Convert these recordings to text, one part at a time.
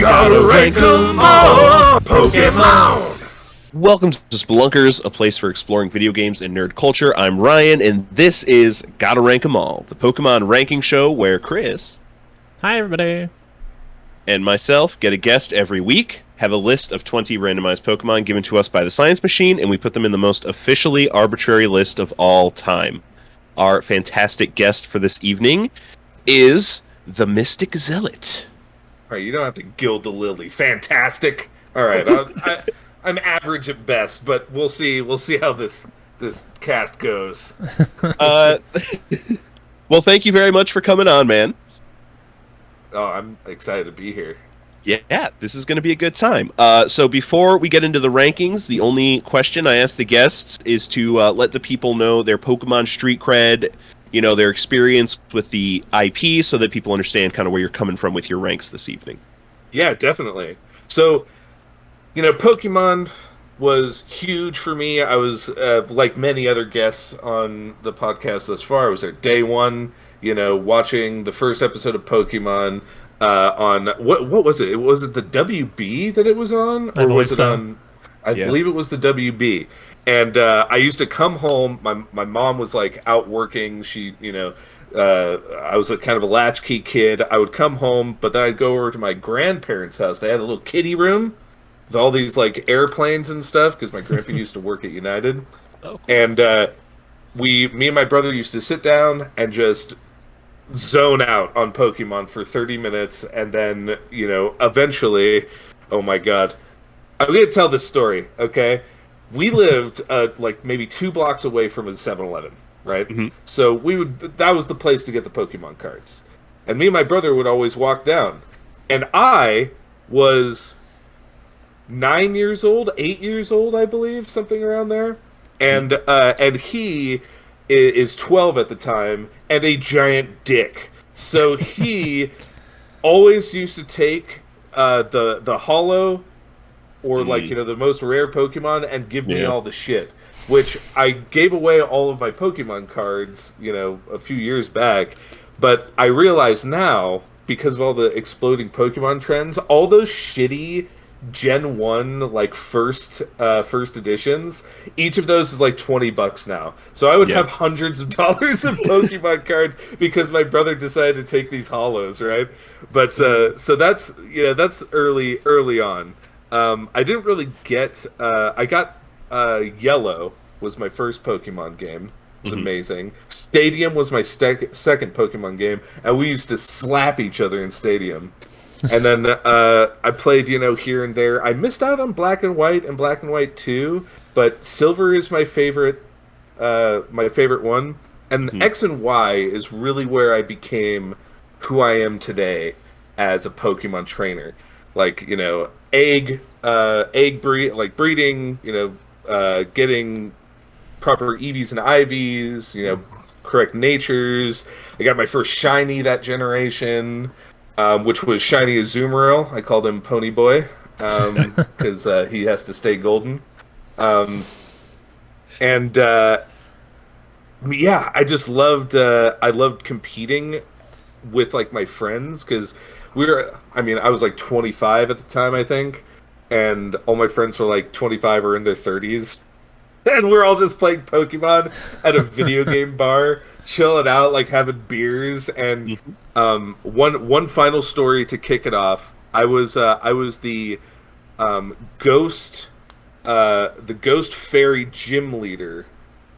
Gotta rank 'em all, Pokémon! Welcome to Spelunkers, a place for exploring video games and nerd culture. I'm Ryan, and this is Gotta Rank 'em All, the Pokemon ranking show where Chris Hi, everybody. and myself get a guest every week, have a list of 20 randomized Pokemon given to us by the Science Machine, and we put them in the most officially arbitrary list of all time. Our fantastic guest for this evening is the Mystic Zealot. All right, you don't have to gild the lily. Fantastic. All right, I'm average at best, but we'll see. We'll see how this cast goes. Well, thank you very much for coming on, man. Oh, I'm excited to be here. Yeah, this is going to be a good time. So before we get into the rankings, the only question I ask the guests is to let the people know their Pokemon street cred, their experience with the IP, so that people understand kind of where you're coming from with your ranks this evening. Yeah, definitely. So, Pokemon was huge for me. I was, like many other guests on the podcast thus far, I was there day one, watching the first episode of Pokemon on, what was it? Was it the WB that it was on? Or was it on, I believe it was the WB. And I used to come home, my mom was like out working, she, I was kind of a latchkey kid. I would come home, but then I'd go over to my grandparents' house. They had a little kiddie room with all these like airplanes and stuff, because my grandpa used to work at United. Oh. And me and my brother used to sit down and just zone out on Pokemon for 30 minutes, and then, eventually, oh my god, I'm going to tell this story, okay? We lived like maybe 2 blocks away from a 7-Eleven, right? Mm-hmm. So that was the place to get the Pokemon cards. And me and my brother would always walk down. And I was 9 years old, 8 years old, I believe, something around there. And he is 12 at the time, and a giant dick. So he always used to take the holo, or like, the most rare Pokemon, and give me all the shit. Which I gave away all of my Pokemon cards, a few years back. But I realize now, because of all the exploding Pokemon trends, all those shitty Gen 1, like, first editions, each of those is like $20 now. So I would have hundreds of dollars of Pokemon cards because my brother decided to take these holos, right? But, so that's early on. I didn't really get, I got, Yellow was my first Pokemon game. It was amazing. Stadium was my second Pokemon game, and we used to slap each other in Stadium. And then I played, here and there. I missed out on Black and White and Black and White 2, but Silver is my favorite one. And X and Y is really where I became who I am today as a Pokemon trainer. Like, breeding, getting proper EVs and IVs, correct natures. I got my first shiny that generation. Which was Shiny Azumarill. I called him Pony Boy, because he has to stay golden. I just loved, I loved competing with, like, my friends, because I was, like, 25 at the time, I think, and all my friends were, like, 25 or in their 30s. And we're all just playing Pokemon at a video game bar, chilling out, like having beers. And one final story to kick it off. I was the ghost fairy gym leader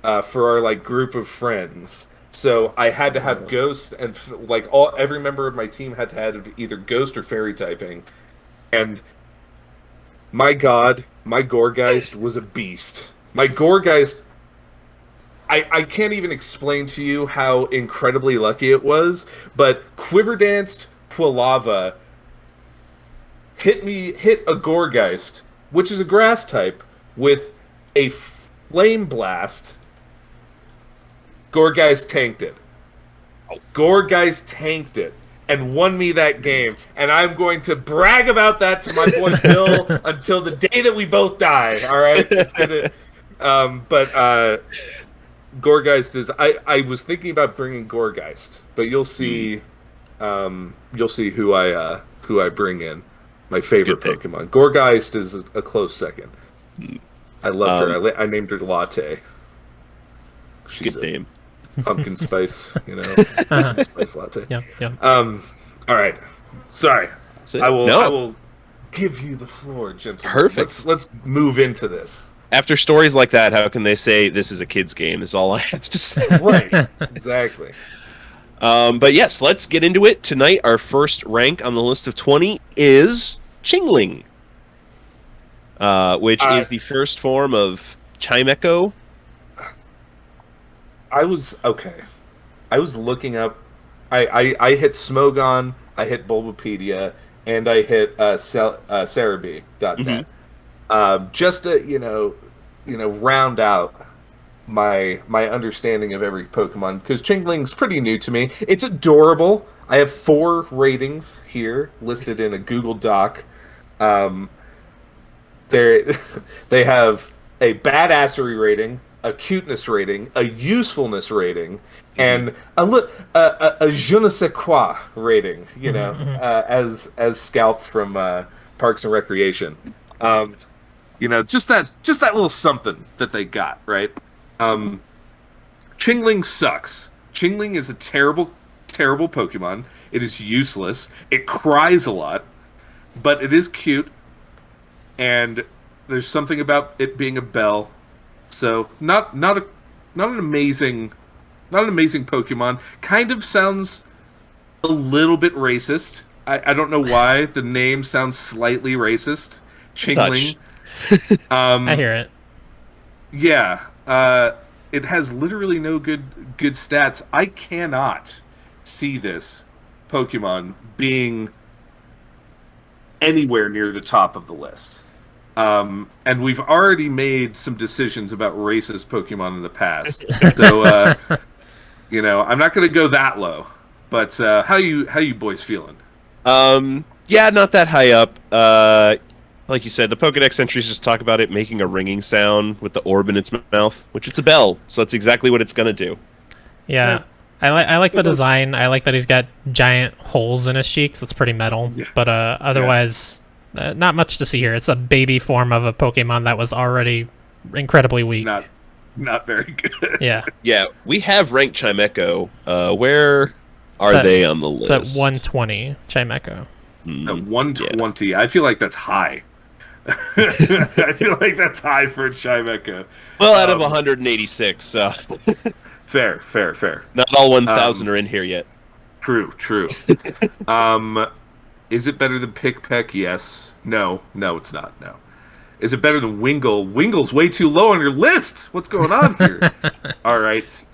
for our like group of friends. So I had to have ghost, and like every member of my team had to have either ghost or fairy typing. And my god, my Gourgeist was a beast. My Gourgeist, I can't even explain to you how incredibly lucky it was, but Quiver Danced Quilava hit a Gourgeist, which is a grass type, with a Flame Blast. Gourgeist tanked it. Gourgeist tanked it and won me that game. And I'm going to brag about that to my boy Bill until the day that we both die, alright? Gourgeist is. I was thinking about bringing Gourgeist, but you'll see who I bring in. My favorite Good pick. Pokemon. Gorgeist is a close second. I loved Um, her. I named her Latte. She's Good name. pumpkin spice, Uh-huh. pumpkin spice latte. Yeah, yeah. All right. Sorry. That's it. I will. No. I will give you the floor, gentlemen. Perfect. Let's move into this. After stories like that, how can they say this is a kid's game? Is all I have to say. Right. Exactly. But yes, let's get into it. Tonight, our first rank on the list of 20 is Chingling, which is the first form of Chimecho. I was looking up. I hit Smogon. I hit Bulbapedia, and I hit Cerebi.net. Just to round out my understanding of every Pokemon, because Chingling's pretty new to me. It's adorable. I have 4 ratings here listed in a Google Doc. They have a badassery rating, a cuteness rating, a usefulness rating, and a je ne sais quoi rating. As Scalp from Parks and Recreation. Just that little something that they got, right? Chingling sucks. Chingling is a terrible, terrible Pokemon. It is useless. It cries a lot, but it is cute, and there's something about it being a bell. So not an amazing Pokemon. Kind of sounds a little bit racist. I don't know why the name sounds slightly racist. Chingling. I hear it. Yeah. It has literally no good stats. I cannot see this Pokemon being anywhere near the top of the list. And we've already made some decisions about racist Pokemon in the past. So, I'm not going to go that low. But how you boys feeling? Yeah, not that high up. Like you said, the Pokedex entries just talk about it making a ringing sound with the orb in its mouth, which it's a bell, so that's exactly what it's going to do. Yeah. I like the design. I like that he's got giant holes in his cheeks. That's pretty metal. Yeah. But otherwise, not much to see here. It's a baby form of a Pokemon that was already incredibly weak. Not very good. Yeah. Yeah, we have ranked Chimecho. Where are they on the list? It's at 120, Chimecho. At 120, yeah. I feel like that's high. I feel like that's high for a Chimecho. Well, out of 186, so... Fair. Not all 1,000 are in here yet. True. Is it better than Pick-Peck? Yes. No, it's not. No. Is it better than Wingull? Wingull's way too low on your list. What's going on here? All right.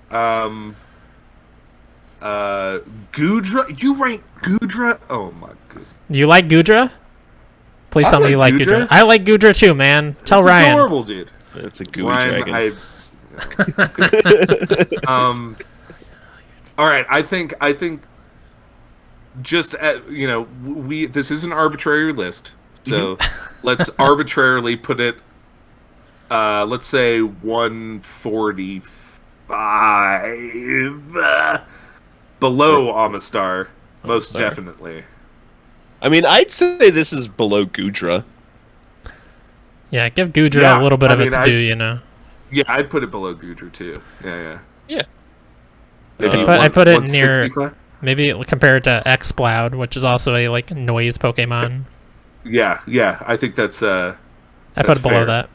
Goodra? You rank Goodra? Oh my god. You like Goodra? Please tell me you like Goodra. I like Goodra too, man. Tell Ryan. It's adorable, dude. It's a gooey dragon. All right, I think just this is an arbitrary list, so let's arbitrarily put it. Let's say 145 below Amistar, most definitely. I mean, I'd say this is below Goodra. Yeah, give Goodra a little bit of its due, Yeah, I'd put it below Goodra too. Yeah. Maybe I put it near, maybe compare it to Exploud, which is also a noise Pokemon. Yeah, I think that's I put it below fair. that.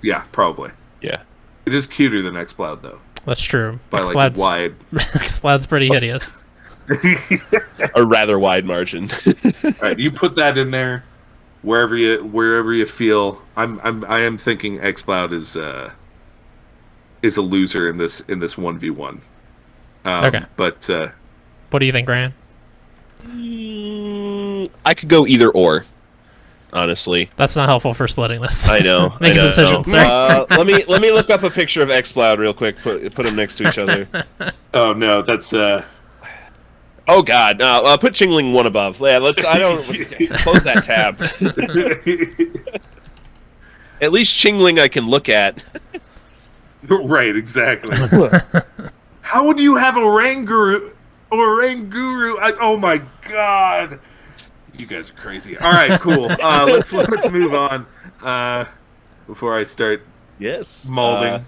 Yeah, probably. Yeah. It is cuter than Exploud though. That's true. By wide. Exploud's pretty hideous. A rather wide margin. All right, you put that in there wherever you feel. I am thinking Exploud is a loser in this 1v1. Okay. But what do you think, Ryan? I could go either or. Honestly, that's not helpful for splitting this. I know. Make a decision, sir. Let me look up a picture of Exploud real quick. Put them next to each other. Oh no, that's Oh God! No, put Chingling one above. Yeah, let's. I don't close that tab. At least Chingling I can look at. Right, exactly. How would you have a Ranguru or a Ranguru? Oh my God! You guys are crazy. All right, cool. Let's move on before I start Yes. mauling.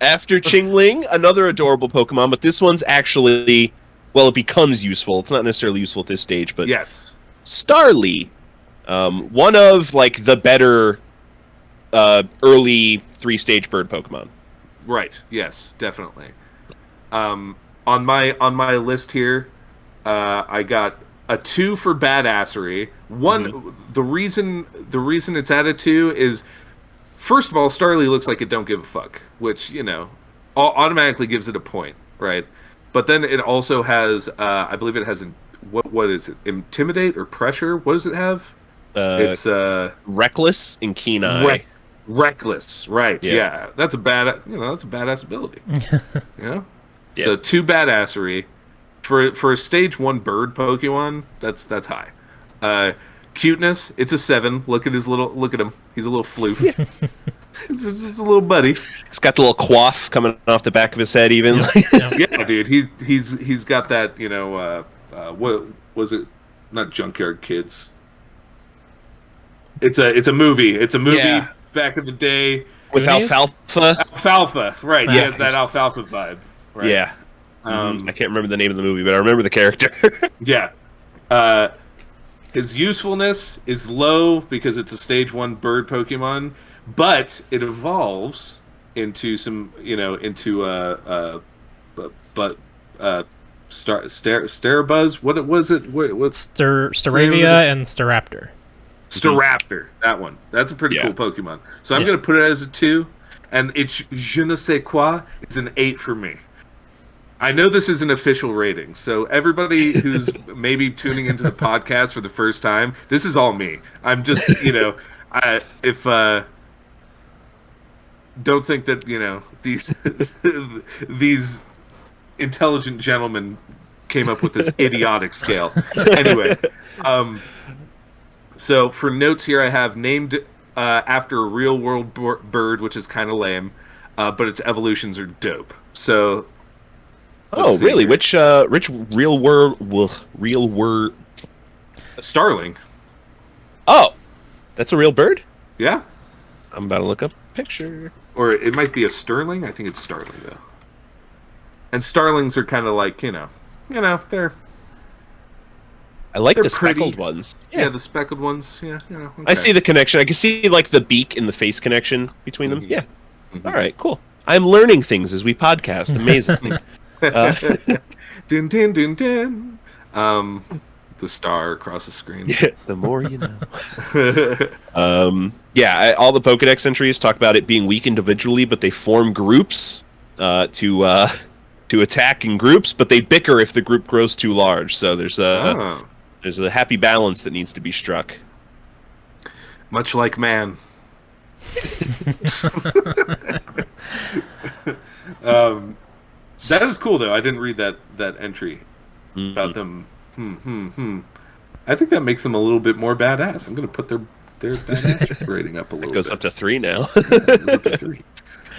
After Chingling, another adorable Pokemon, but this one's actually, well, it becomes useful. It's not necessarily useful at this stage, but Yes. Starly, one of like the better early 3-stage bird Pokemon. Right. Yes, definitely. On my list here, I got a 2 for badassery. One, the reason it's at a 2 is, first of all, Starly looks like it don't give a fuck, which automatically gives it a point, right? But then it also has, I believe it has what is it? Intimidate or pressure? What does it have? It's Reckless and Keen Eye. Reckless, right? Yeah, that's a badass ability. So 2 badassery for a stage 1 bird Pokemon. That's high. Cuteness, it's a 7. Look at him. He's a little floof. It's just a little buddy. He's got the little quaff coming off the back of his head, even. Yeah, dude. He's got that. What was it? Not Junkyard Kids. It's a movie. It's a movie back in the day With Alfalfa. Alfalfa, right? He has that Alfalfa vibe. Right? Yeah. I can't remember the name of the movie, but I remember the character. Yeah. His usefulness is low because it's a stage 1 bird Pokemon, but it evolves into some, Starabuzz. What was it? What's Staravia and Staraptor. Staraptor, that one. That's a pretty cool Pokemon. So I'm going to put it as a 2, and it's je ne sais quoi. It's an 8 for me. I know this is an official rating, so everybody who's maybe tuning into the podcast for the first time, this is all me. I'm just, don't think that, these intelligent gentlemen came up with this idiotic scale. Anyway, so for notes here, I have named after a real world bird, which is kind of lame, but its evolutions are dope. So, really? Here. Which real world Starling? Oh, that's a real bird? Yeah. I'm about to look up a picture. Or it might be a Sterling. I think it's Starling though. And Starlings are kind of like they're. I like the speckled ones. Yeah, the speckled ones. Yeah, okay. I see the connection. I can see like the beak and the face connection between them. Yeah. All right, cool. I'm learning things as we podcast. Amazing. Dun, dun, dun, dun. The star across the screen. Yeah, the more you know. All the Pokedex entries talk about it being weak individually, but they form groups to attack in groups, but they bicker if the group grows too large. So there's a happy balance that needs to be struck. Much like man. That is cool though. I didn't read that entry about them. I think that makes them a little bit more badass. I'm going to put their badass rating up a little bit. It goes up to 3 now. It goes up to 3.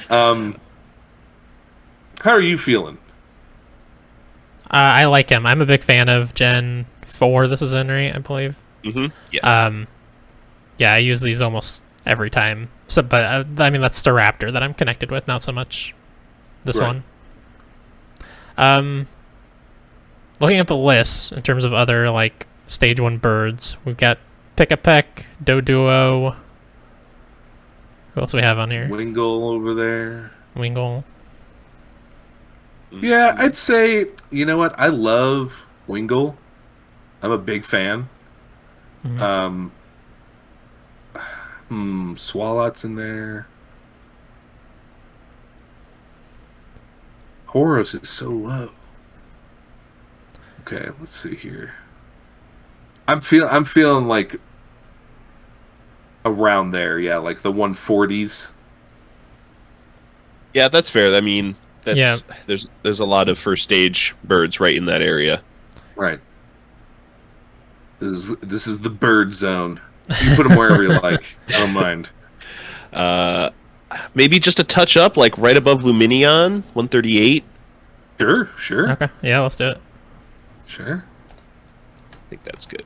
How are you feeling? I like him. I'm a big fan of Gen 4. This is in, right? I believe. Mm-hmm. Yes. I use these almost every time. So, but that's Staraptor that I'm connected with, not so much this one. Looking at the list in terms of other like stage 1 birds, we've got Pick-a-Peck, Doduo. Who else do we have on here? Wingull over there. Wingull. Yeah, I'd say, you know what? I love Wingull. I'm a big fan. Swalot's in there. Horos is so low. Okay, let's see here. I'm feeling like around there, yeah, like the 140s. Yeah, that's fair. I mean, there's a lot of first stage birds right in that area. Right. This is the bird zone. You put them wherever you like. I don't mind. Maybe just a touch up, like right above Luminion, 138. Sure. Okay, yeah, let's do it. Sure. I think that's good.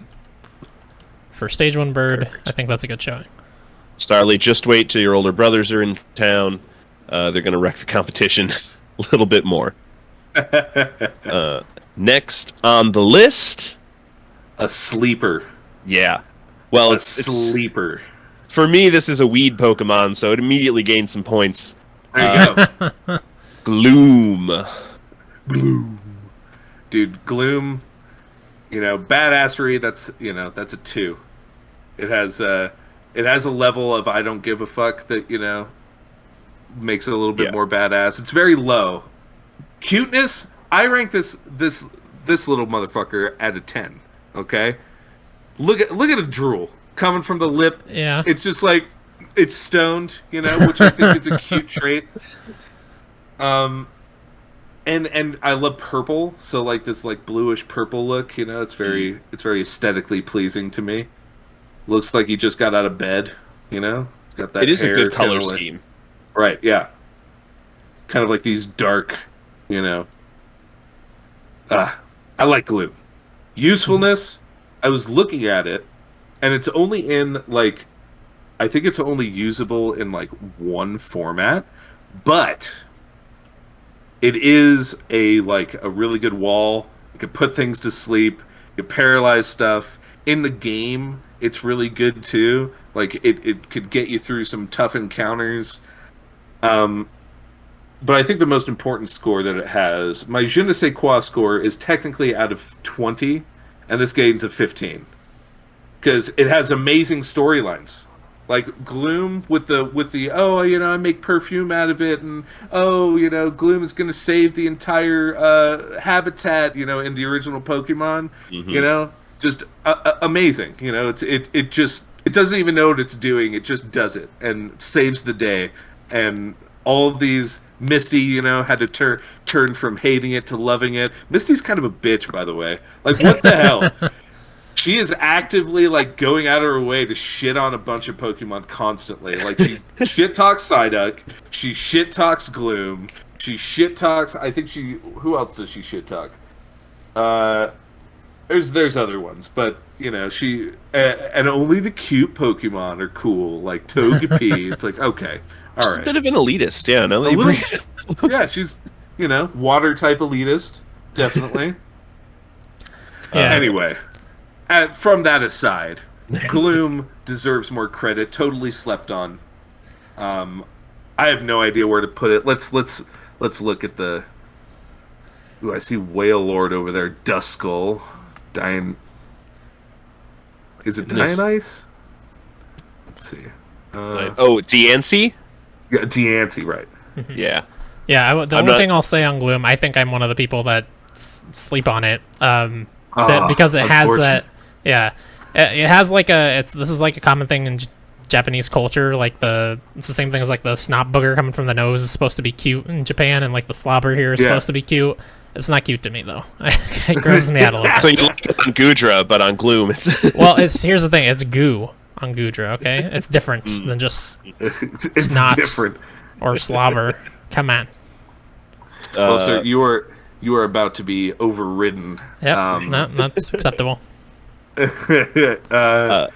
For stage 1 bird, Perfect. I think that's a good showing. Starly, just wait till your older brothers are in town. They're going to wreck the competition a little bit more. Next on the list, A sleeper. yeah. Well, A it's sleeper. for me. This is a weed Pokemon, so it immediately gains some points. There you go. Gloom. Dude, Gloom, badassery, that's a 2. It has a level of I don't give a fuck that, makes it a little bit Yeah. more badass. It's very low. Cuteness, I rank this little motherfucker at a 10, okay? Look at the drool coming from the lip. Yeah. It's just like it's stoned, which I think is a cute trait. And I love purple, so like this like bluish purple look, it's very aesthetically pleasing to me. Looks like he just got out of bed, It's got that. It is a hair good color kinda like- scheme. right? Yeah, kind of like these dark, I like Gloom. Usefulness. I was looking at it, and it's only in like, I think it's only usable in like one format, but it is a really good wall. You can put things to sleep. You can paralyze stuff. In the game, it's really good too. Like it could get you through some tough encounters. But I think the most important score that it has, my je ne sais quoi score, is technically out of 20, and this gains a 15. Because it has amazing storylines. Like Gloom with the I make perfume out of it, and Gloom is going to save the entire habitat, in the original Pokemon, just amazing. It doesn't even know what it's doing. It just does it and saves the day. And all of these, Misty, had to turn from hating it to loving it. Misty's kind of a bitch, by the way. Like, what the hell? She is actively going out of her way to shit on a bunch of Pokemon constantly. Like she shit talks Psyduck, she shit talks Gloom, she shit talks. I think who else does she shit talk? There's other ones, but she and only the cute Pokemon are cool, like Togepi. It's like, okay, all She's right, a bit of an elitist, yeah. No, they bring it. yeah, she's water type elitist, definitely. Yeah. Anyway. From that aside, Gloom deserves more credit. Totally slept on. I have no idea where to put it. Let's look at the. Ooh, I see Whale Lord over there. Duskull, Is it Goodness. Dianice? Let's see. Deancey? Yeah, Deancey, right? Yeah. Yeah, the only thing I'll say on Gloom, I think I'm one of the people that sleep on it, because it has that. Yeah, it has this is like a common thing in Japanese culture. Like it's the same thing as like the snot booger coming from the nose is supposed to be cute in Japan, and like the slobber here is supposed to be cute. It's not cute to me though. It grosses me out a little. So you like it on Gudra, but on Gloom, it's Well, here's the thing. It's goo on Gudra. Okay, it's different than just It's snot different. or slobber. Come on. Well, sir, you are about to be overridden. Yep, no, that's acceptable. I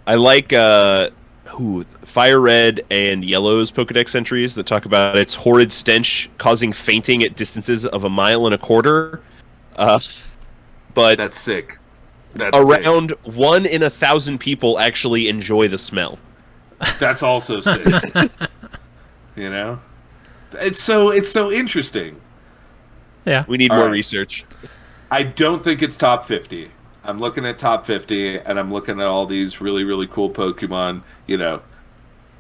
like Fire Red and Yellow's Pokedex entries that talk about its horrid stench causing fainting at distances of 1.25 miles. But That's sick. That's around 1 in 1,000 people actually enjoy the smell. sick. That's also sick. It's so interesting. Yeah. We need All more right. research. I don't think it's top 50. I'm looking at top 50, and I'm looking at all these really, really cool Pokemon.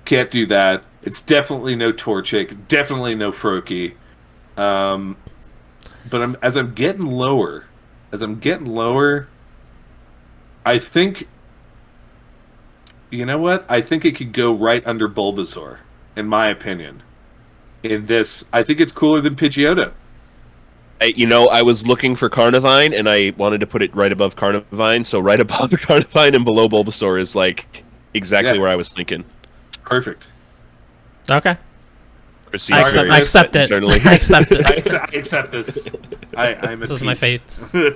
Can't do that. It's definitely no Torchic. Definitely no Froakie. But as I'm getting lower, I think, you know what? I think it could go right under Bulbasaur, in my opinion. In this, I think it's cooler than Pidgeotto. I was looking for Carnivine, and I wanted to put it right above Carnivine, so right above Carnivine and below Bulbasaur is exactly where I was thinking. Perfect. Okay. Proceed I accept it. internally. I accept it. I accept this. I'm This at is my peace. fate.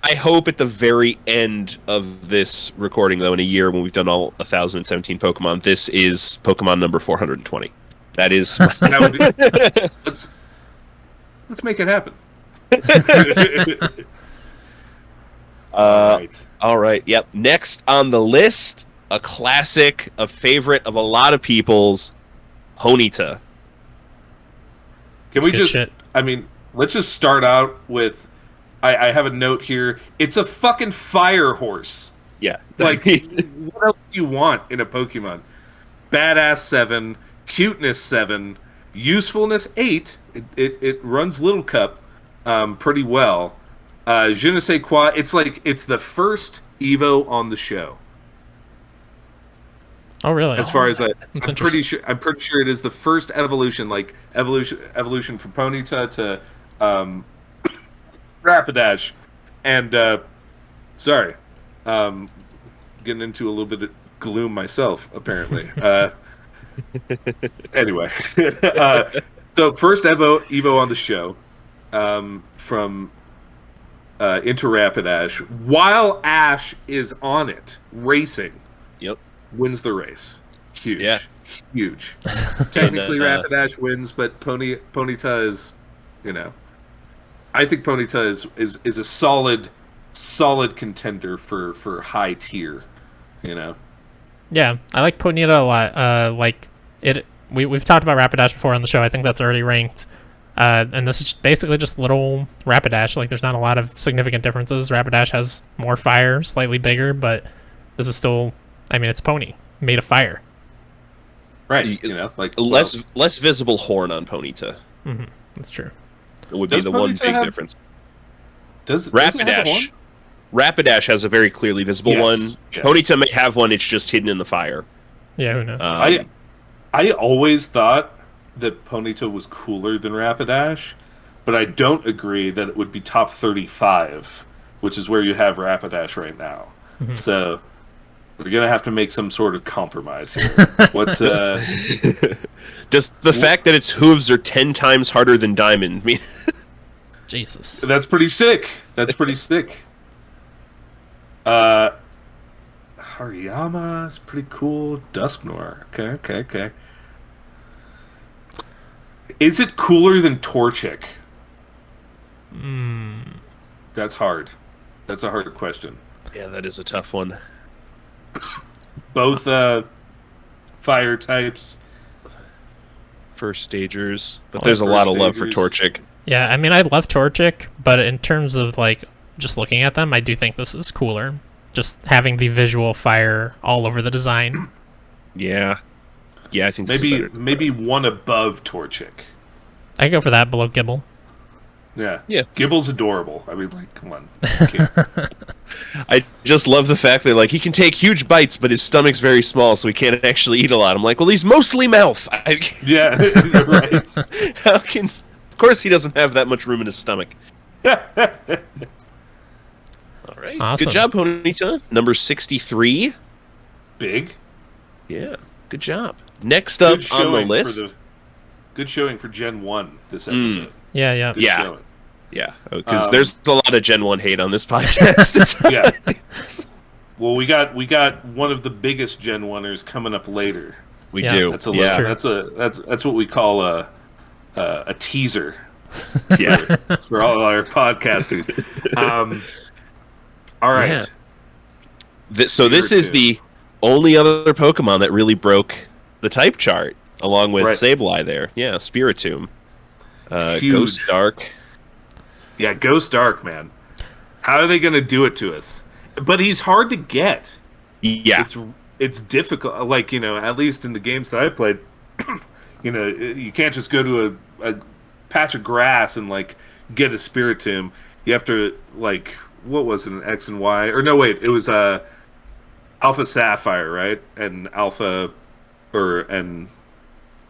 I hope at the very end of this recording, though, in a year when we've done all 1,017 Pokemon, this is Pokemon number 420. That is. That would be, let's make it happen. All right. All right. Yep. Next on the list, a classic, a favorite of a lot of people's, Ponyta. Can That's we good just? shit. I mean, let's just start out with. I have a note here. It's a fucking fire horse. Yeah. Like, what else do you want in a Pokemon? Badass 7, cuteness 7, usefulness 8. It runs Little Cup pretty well. Je ne sais quoi. It's like it's the first Evo on the show. Oh, really? As far as I'm interesting. pretty sure it is the first evolution, like evolution from Ponyta to Rapidash, and sorry, getting into a little bit of gloom myself apparently. Anyway, so first Evo on the show, from into Rapidash, while Ash is on it racing. Yep. Wins the race. Huge. Yeah. Huge. Technically, And, Rapidash wins, but Ponyta is, I think Ponyta is a solid contender for high tier, Yeah, I like Ponyta a lot. Like it, we've talked about Rapidash before on the show. I think that's already ranked. And this is basically just little Rapidash. Like, there's not a lot of significant differences. Rapidash has more fire, slightly bigger, but this is still, I mean, it's Pony made of fire. Right. Like less visible horn on Ponyta. Mm-hmm. That's true. It would be Does the one Ponyta big have- difference. does it have a horn? Rapidash has a very clearly visible Yes, one. yes. Ponyta may have one, it's just hidden in the fire. Yeah, who knows? I always thought that Ponyta was cooler than Rapidash, but I don't agree that it would be top 35, which is where you have Rapidash right now. Mhm. So we're gonna have to make some sort of compromise here. What? Does the fact that its hooves are 10 times harder than Diamond mean? Jesus. That's pretty sick. That's pretty sick. Hariyama is pretty cool. Dusknoir. Okay. Is it cooler than Torchic? That's hard. That's a hard question. Yeah, that is a tough one. Both fire types. First stagers, but Oh, there's a lot of first love for stagers. Torchic. Yeah, I mean, I love Torchic, but in terms of, like, just looking at them, I do think this is cooler. Just having the visual fire all over the design. Yeah, I think this is better. Maybe one above Torchic. I go for that below Gibble. Yeah. Yeah. Gibble's adorable. I mean, like, come on. Okay. I just love the fact that, like, he can take huge bites, but his stomach's very small, so he can't actually eat a lot. I'm like, well, he's mostly mouth. Yeah, right. How can? Of course, he doesn't have that much room in his stomach. All right. Awesome. Good job, Ponyta. Number 63. Big. Yeah. Good job. Next up Good on the showing list. Good showing for Gen 1 this episode. Yeah. Good Yeah. showing. Yeah, because there's a lot of Gen 1 hate on this podcast. Yeah. Well, we got one of the biggest Gen 1ers coming up later. We Yeah. do. That's a yeah. that's what we call a teaser Yeah. for all our podcasters. All right. Yeah. So this is the only other Pokemon that really broke the type chart, along with Right. Sableye there. Yeah, Spiritomb. Huge. Ghost Dark. Yeah, Ghost Dark, man. How are they going to do it to us? But he's hard to get. Yeah. It's difficult. Like, at least in the games that I played, you can't just go to a patch of grass and, like, get a Spiritomb. You have to, like, what was it, an X and Y? Or no, wait, it was Alpha Sapphire, right? And and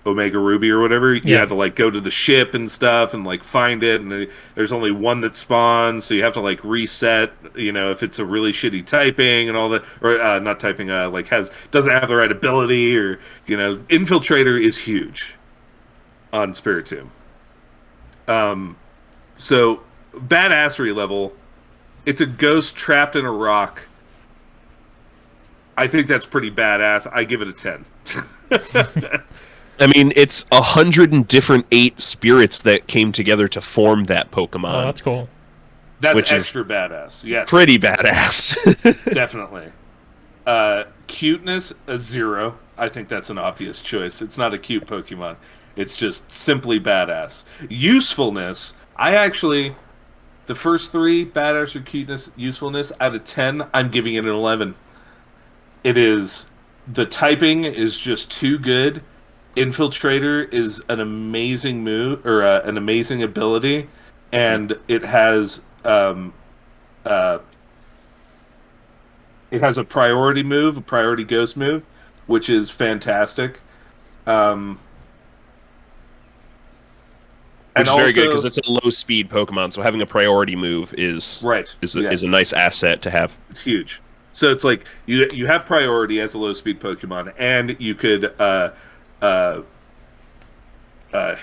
Omega Ruby or whatever. You Yeah. had to, like, go to the ship and stuff and, like, find it, and there's only one that spawns, so you have to, like, reset, if it's a really shitty typing and all that, or not typing, like, doesn't have the right ability, or, Infiltrator is huge on Spiritomb. So badassery level, It's a ghost trapped in a rock. I think that's pretty badass. I give it a 10. I mean, it's 108 spirits that came together to form that Pokemon. Oh, that's cool. That's Which extra badass. Yes. Pretty badass. Definitely. Cuteness, a 0. I think that's an obvious choice. It's not a cute Pokemon. It's just simply badass. Usefulness, the first 3, badass or cuteness, usefulness, out of 10, I'm giving it an 11. The typing is just too good. Infiltrator is an amazing move, or an amazing ability, and it has a priority move, a priority ghost move, which is fantastic. Which is very good because it's a low speed Pokemon, so having a priority move is a nice asset to have. It's huge. So it's like you have priority as a low speed Pokemon, and you could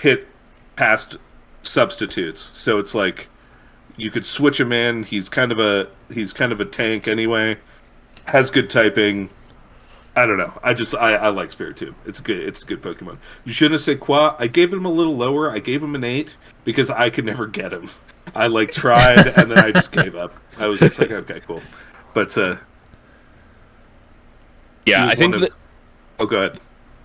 hit past substitutes. So it's like you could switch him in. He's kind of a tank anyway. Has good typing. I don't know. I like Spiritomb. It's a good Pokemon. You shouldn't have said Qua. I gave him a little lower. I gave him an 8 because I could never get him. I tried and then I just gave up. I was just like, okay, cool. But yeah, I think oh, go ahead.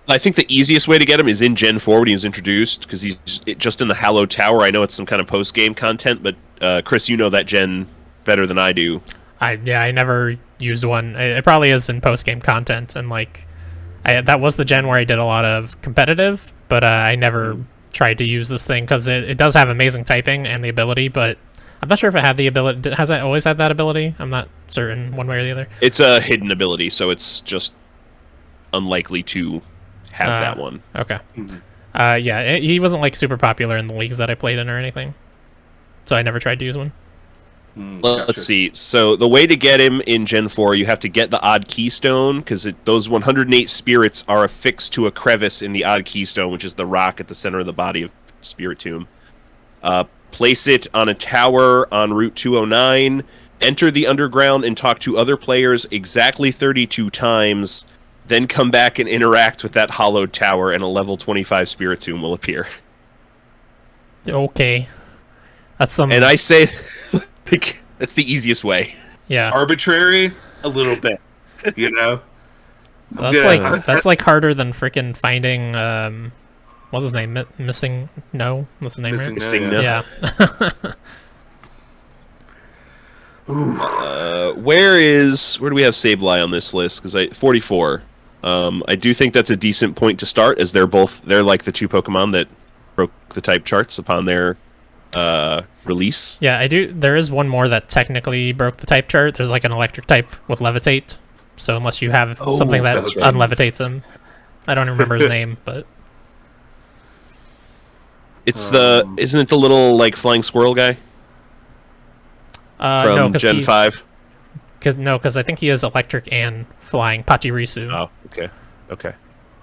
I think the easiest way to get him is in Gen 4 when he was introduced, because he's just in the Hallowed Tower. I know it's some kind of post-game content, but Chris, you know that gen better than I do. I never used one. It probably is in post-game content, and that was the gen where I did a lot of competitive, but I never tried to use this thing, because it does have amazing typing and the ability, but I'm not sure if it had the ability. Has it always had that ability? I'm not certain one way or the other. It's a hidden ability, so it's just unlikely to have that one. Okay. Yeah, he wasn't super popular in the leagues that I played in or anything, so I never tried to use one. Let's see. So the way to get him in Gen 4, you have to get the Odd Keystone, because those 108 spirits are affixed to a crevice in the Odd Keystone, which is the rock at the center of the body of Spiritomb. Place it on a tower on Route 209, enter the underground and talk to other players exactly 32 times, then come back and interact with that hollowed tower, and a level 25 Spiritomb will appear. Okay. That's some... And I say... that's the easiest way. Yeah. Arbitrary, a little bit. You know? That's harder than freaking finding... what's his name? Missing No? What's his name? Missing No. Yeah. Ooh. Where do we have Sableye on this list? Because 44. I do think that's a decent point to start, as they're like the 2 Pokemon that broke the type charts upon their release. Yeah, I do. There is one more that technically broke the type chart. There's an electric type with Levitate. So unless you have something that unlevitates him, I don't remember his name, but it's isn't it the little flying squirrel guy? From no, Gen 5. Because I think he is electric and flying. Pachirisu. Oh, okay.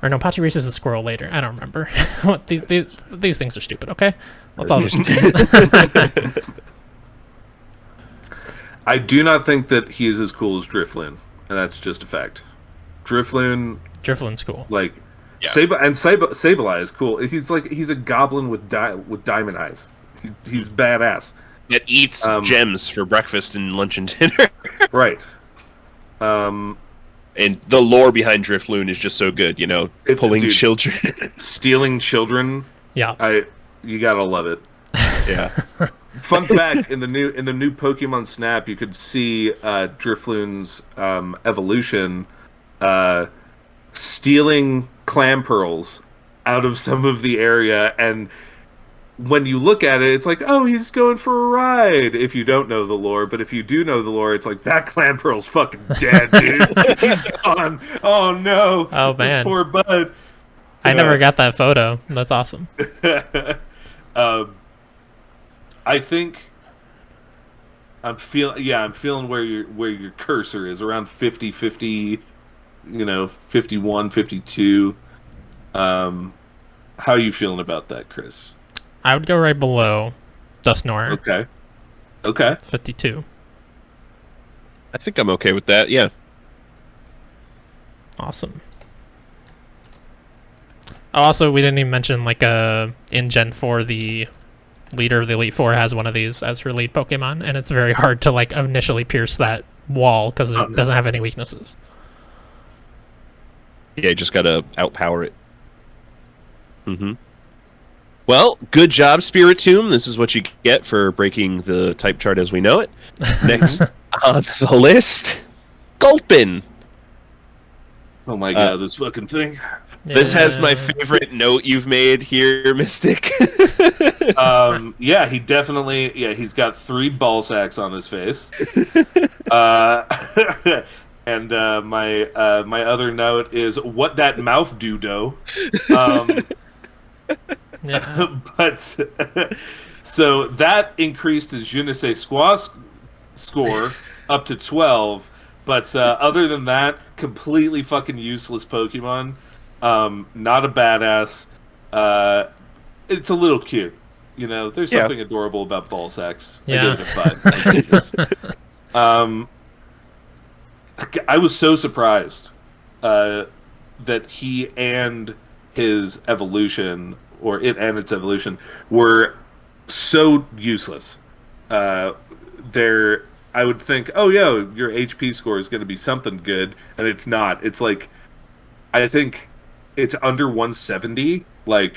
Or no, Pachirisu's a squirrel later. I don't remember. These things are stupid, okay? Let's all just... I do not think that he is as cool as Drifloon, and that's just a fact. Drifloon's cool. Yeah. Sableye is cool. He's a goblin with diamond eyes. He's badass. That eats gems for breakfast and lunch and dinner. Right. And the lore behind Drifloon is just so good, pulling children. Stealing children. Yeah. You gotta love it. Yeah. Fun fact, in the new Pokemon Snap, you could see Drifloon's evolution stealing clam pearls out of some of the area, and when you look at it, it's like, oh, he's going for a ride, if you don't know the lore. But if you do know the lore, it's like, that clam pearl's fucking dead, dude. He's gone. Oh, no. Oh, man. This poor bud. I never got that photo. That's awesome. I think I'm feeling where your cursor is, around 50, 51, 52. How are you feeling about that, Chris? I would go right below Dusknoir. Okay. 52. I think I'm okay with that. Yeah. Awesome. Oh, also, we didn't even mention, like, in Gen 4, the leader of the Elite Four has one of these as her lead Pokemon, and it's very hard to, like, initially pierce that wall because it doesn't have any weaknesses. Yeah, you just gotta outpower it. Mm-hmm. Well, good job, Spiritomb. This is what you get for breaking the type chart as we know it. Next on the list, Gulpin. Oh my god, this fucking thing. This has my favorite note you've made here, Mystic. Yeah, he definitely. Yeah, he's got 3 ball sacks on his face. And my other note is what that mouth do, dough. Yeah. But so that increased his Je ne sais quoi score up to 12. But other than that, completely fucking useless Pokemon. Not a badass. It's a little cute. You know, there's something adorable about ball sacks. Yeah. I give it a 5. I was so surprised that he and his evolution, or it and its evolution, were so useless. I would think, oh yeah, your HP score is going to be something good, and it's not. It's like, I think it's under 170, like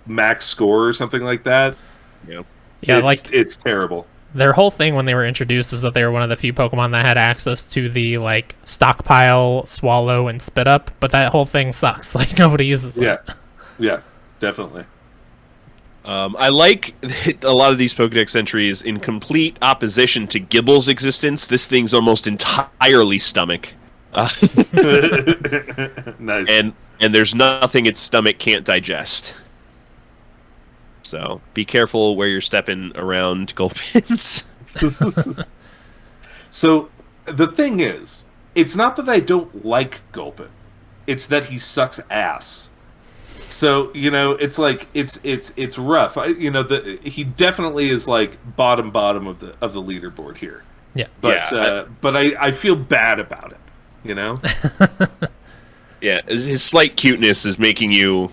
max score or something like that. Yeah, it's terrible. Their whole thing when they were introduced is that they were one of the few Pokemon that had access to the, like, stockpile, swallow, and spit up, but that whole thing sucks. Like, nobody uses that. Yeah, definitely. I like a lot of these Pokedex entries in complete opposition to Gibble's existence. This thing's almost entirely stomach. Nice. And there's nothing its stomach can't digest. So be careful where you're stepping around Gulpins. So the thing is, it's not that I don't like Gulpin. It's that he sucks ass. So, you know, it's like it's rough. He definitely is like bottom of the leaderboard here. Yeah. But I feel bad about it, you know? Yeah, his slight cuteness is making you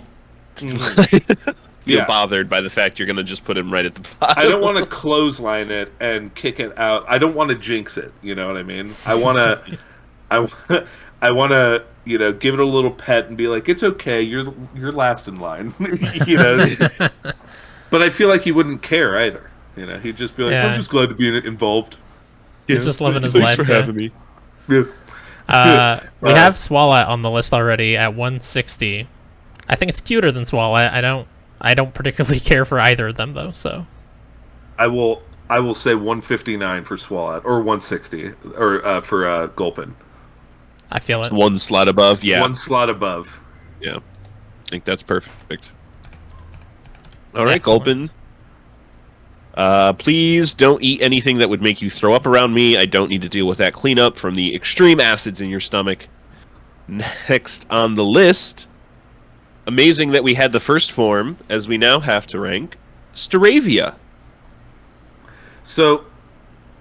feel bothered by the fact you're going to just put him right at the bottom. I don't want to clothesline it and kick it out. I don't want to jinx it, you know what I mean? I want to give it a little pet and be like, it's okay, you're last in line. You know. But I feel like he wouldn't care either. You know, he'd just be like, I'm just glad to be involved. He's just living his Thanks life. for having me. Yeah. We have Swalot on the list already at 160. I think it's cuter than Swalot. I don't particularly care for either of them though. So I will say 159 for Swalot, or 160, or for Gulpin. I feel it. It's one slot above. Yeah, one slot above. Yeah, I think that's perfect. All right, Excellent. Gulpin. Please don't eat anything that would make you throw up around me. I don't need to deal with that cleanup from the extreme acids in your stomach. Next on the list, amazing that we had the first form, as we now have to rank Staravia. So,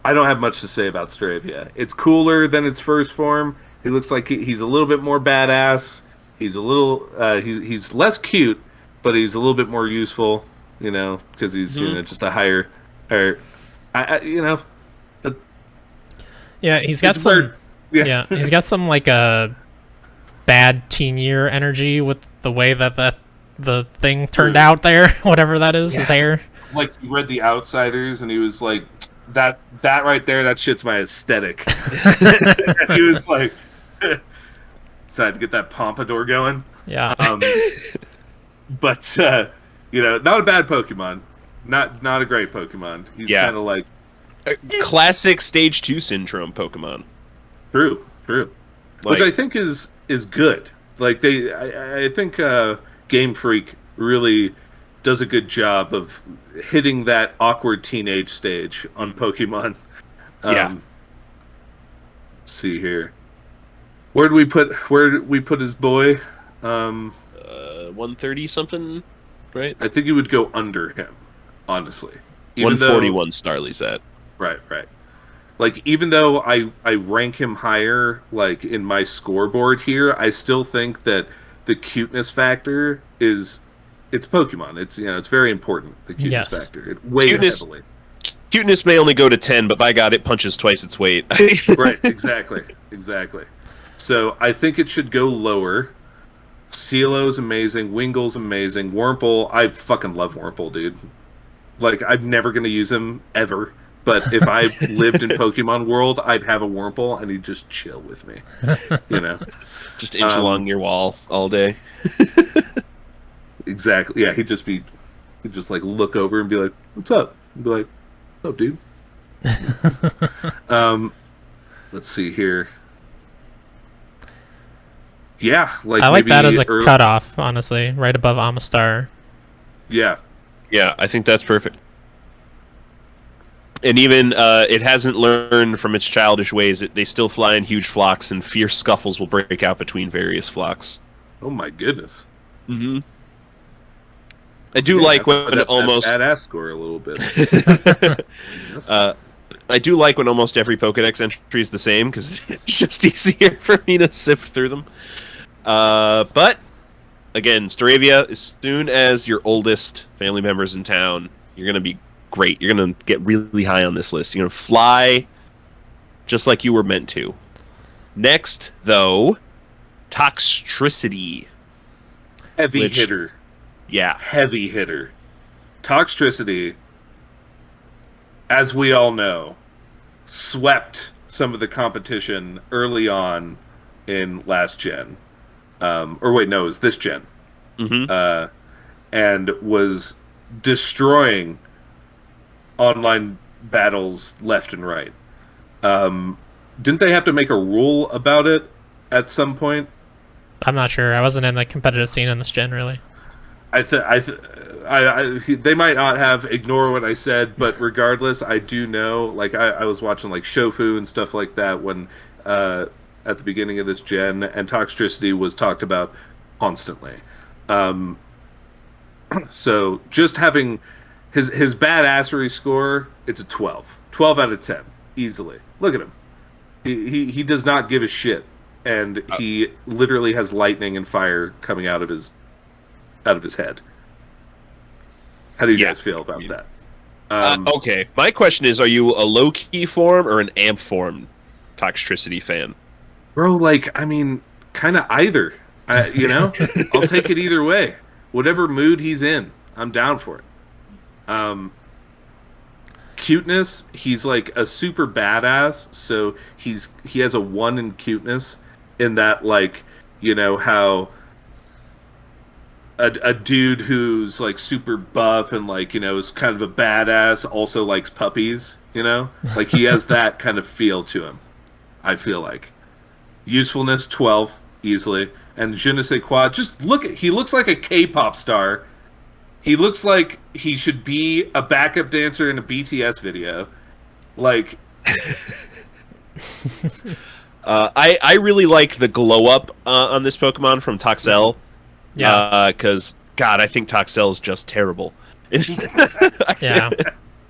I don't have much to say about Staravia. It's cooler than its first form. He looks like he's a little bit more badass. He's a little he's less cute, but he's a little bit more useful. You know, because he's just a higher. Yeah, he's got some. Yeah, he's got some like a bad teen year energy with the way that the thing turned out there, whatever that is, his hair. Like he read The Outsiders, and he was like, that right there, that shit's my aesthetic. And he was like, decided to get that pompadour going. Yeah. But not a bad Pokemon, not a great Pokemon. He's kind of like a classic Stage 2 syndrome Pokemon. True. Which I think is good. Like I think Game Freak really does a good job of hitting that awkward teenage stage on Pokemon. Let's see here. Where did we put his boy? 130 something, right? I think he would go under him, honestly. 141 Starly's at. Right. Like, even though I rank him higher, like, in my scoreboard here, I still think that the cuteness factor is... It's Pokemon. It's, it's very important, the cuteness Yes. factor. It weighs Cuteness- heavily. Cuteness may only go to 10, but by God, it punches twice its weight. Right, exactly. Exactly. So, I think it should go lower. Cielo's amazing. Wingle's amazing. Wurmple, I fucking love Wurmple, dude. Like, I'm never going to use him, ever. But if I lived in Pokemon World, I'd have a Wurmple, and he'd just chill with me. You know? Just inch along your wall all day. Exactly. Yeah, he'd just like look over and be like, "What's up?" And be like, "What's up, dude?" Let's see here. Yeah, like I like maybe that as a cutoff, honestly, right above Amistar. Yeah, Yeah, I think that's perfect. And even it hasn't learned from its childish ways. They still fly in huge flocks, and fierce scuffles will break out between various flocks. oh my goodness. Mm-hmm. I do like when That almost badass score a little bit. I do like when almost every Pokedex entry is the same because it's just easier for me to sift through them. But again, Staravia, as soon as your oldest family members in town, you're gonna be great. You're gonna get really high on this list. You're gonna fly just like you were meant to. Next, though, Toxtricity. Heavy Which- hitter. Yeah. Heavy hitter. Toxtricity, as we all know, swept some of the competition early on in last gen. Or wait, no, it was this gen. Mm-hmm. And was destroying online battles left and right. Didn't they have to make a rule about it at some point? I'm not sure. I wasn't in the competitive scene in this gen, really. They might not have ignore what I said, but regardless, I do know. Like I was watching like Shofu and stuff like that when at the beginning of this gen, and Toxtricity was talked about constantly. So just having his badassery score, it's a 12 out of 10 easily. Look at him. He does not give a shit, and he literally has lightning and fire coming out of his head. How do you guys feel about that? Okay, my question is, are you a low-key form or an amp form Toxtricity fan? Bro, like, I mean, kind of either. I'll take it either way. Whatever mood he's in, I'm down for it. Cuteness, he's like a super badass, so he has a 1 in cuteness in that, like, how a dude who's like super buff and like is kind of a badass also likes puppies, like he has that kind of feel to him. I feel like usefulness 12 easily, and je ne sais quoi. Just he looks like a K-pop star. He looks like he should be a backup dancer in a BTS video. Like, I really like the glow up on this Pokemon from Toxel. Yeah. Because, God, I think Toxel is just terrible. Yeah.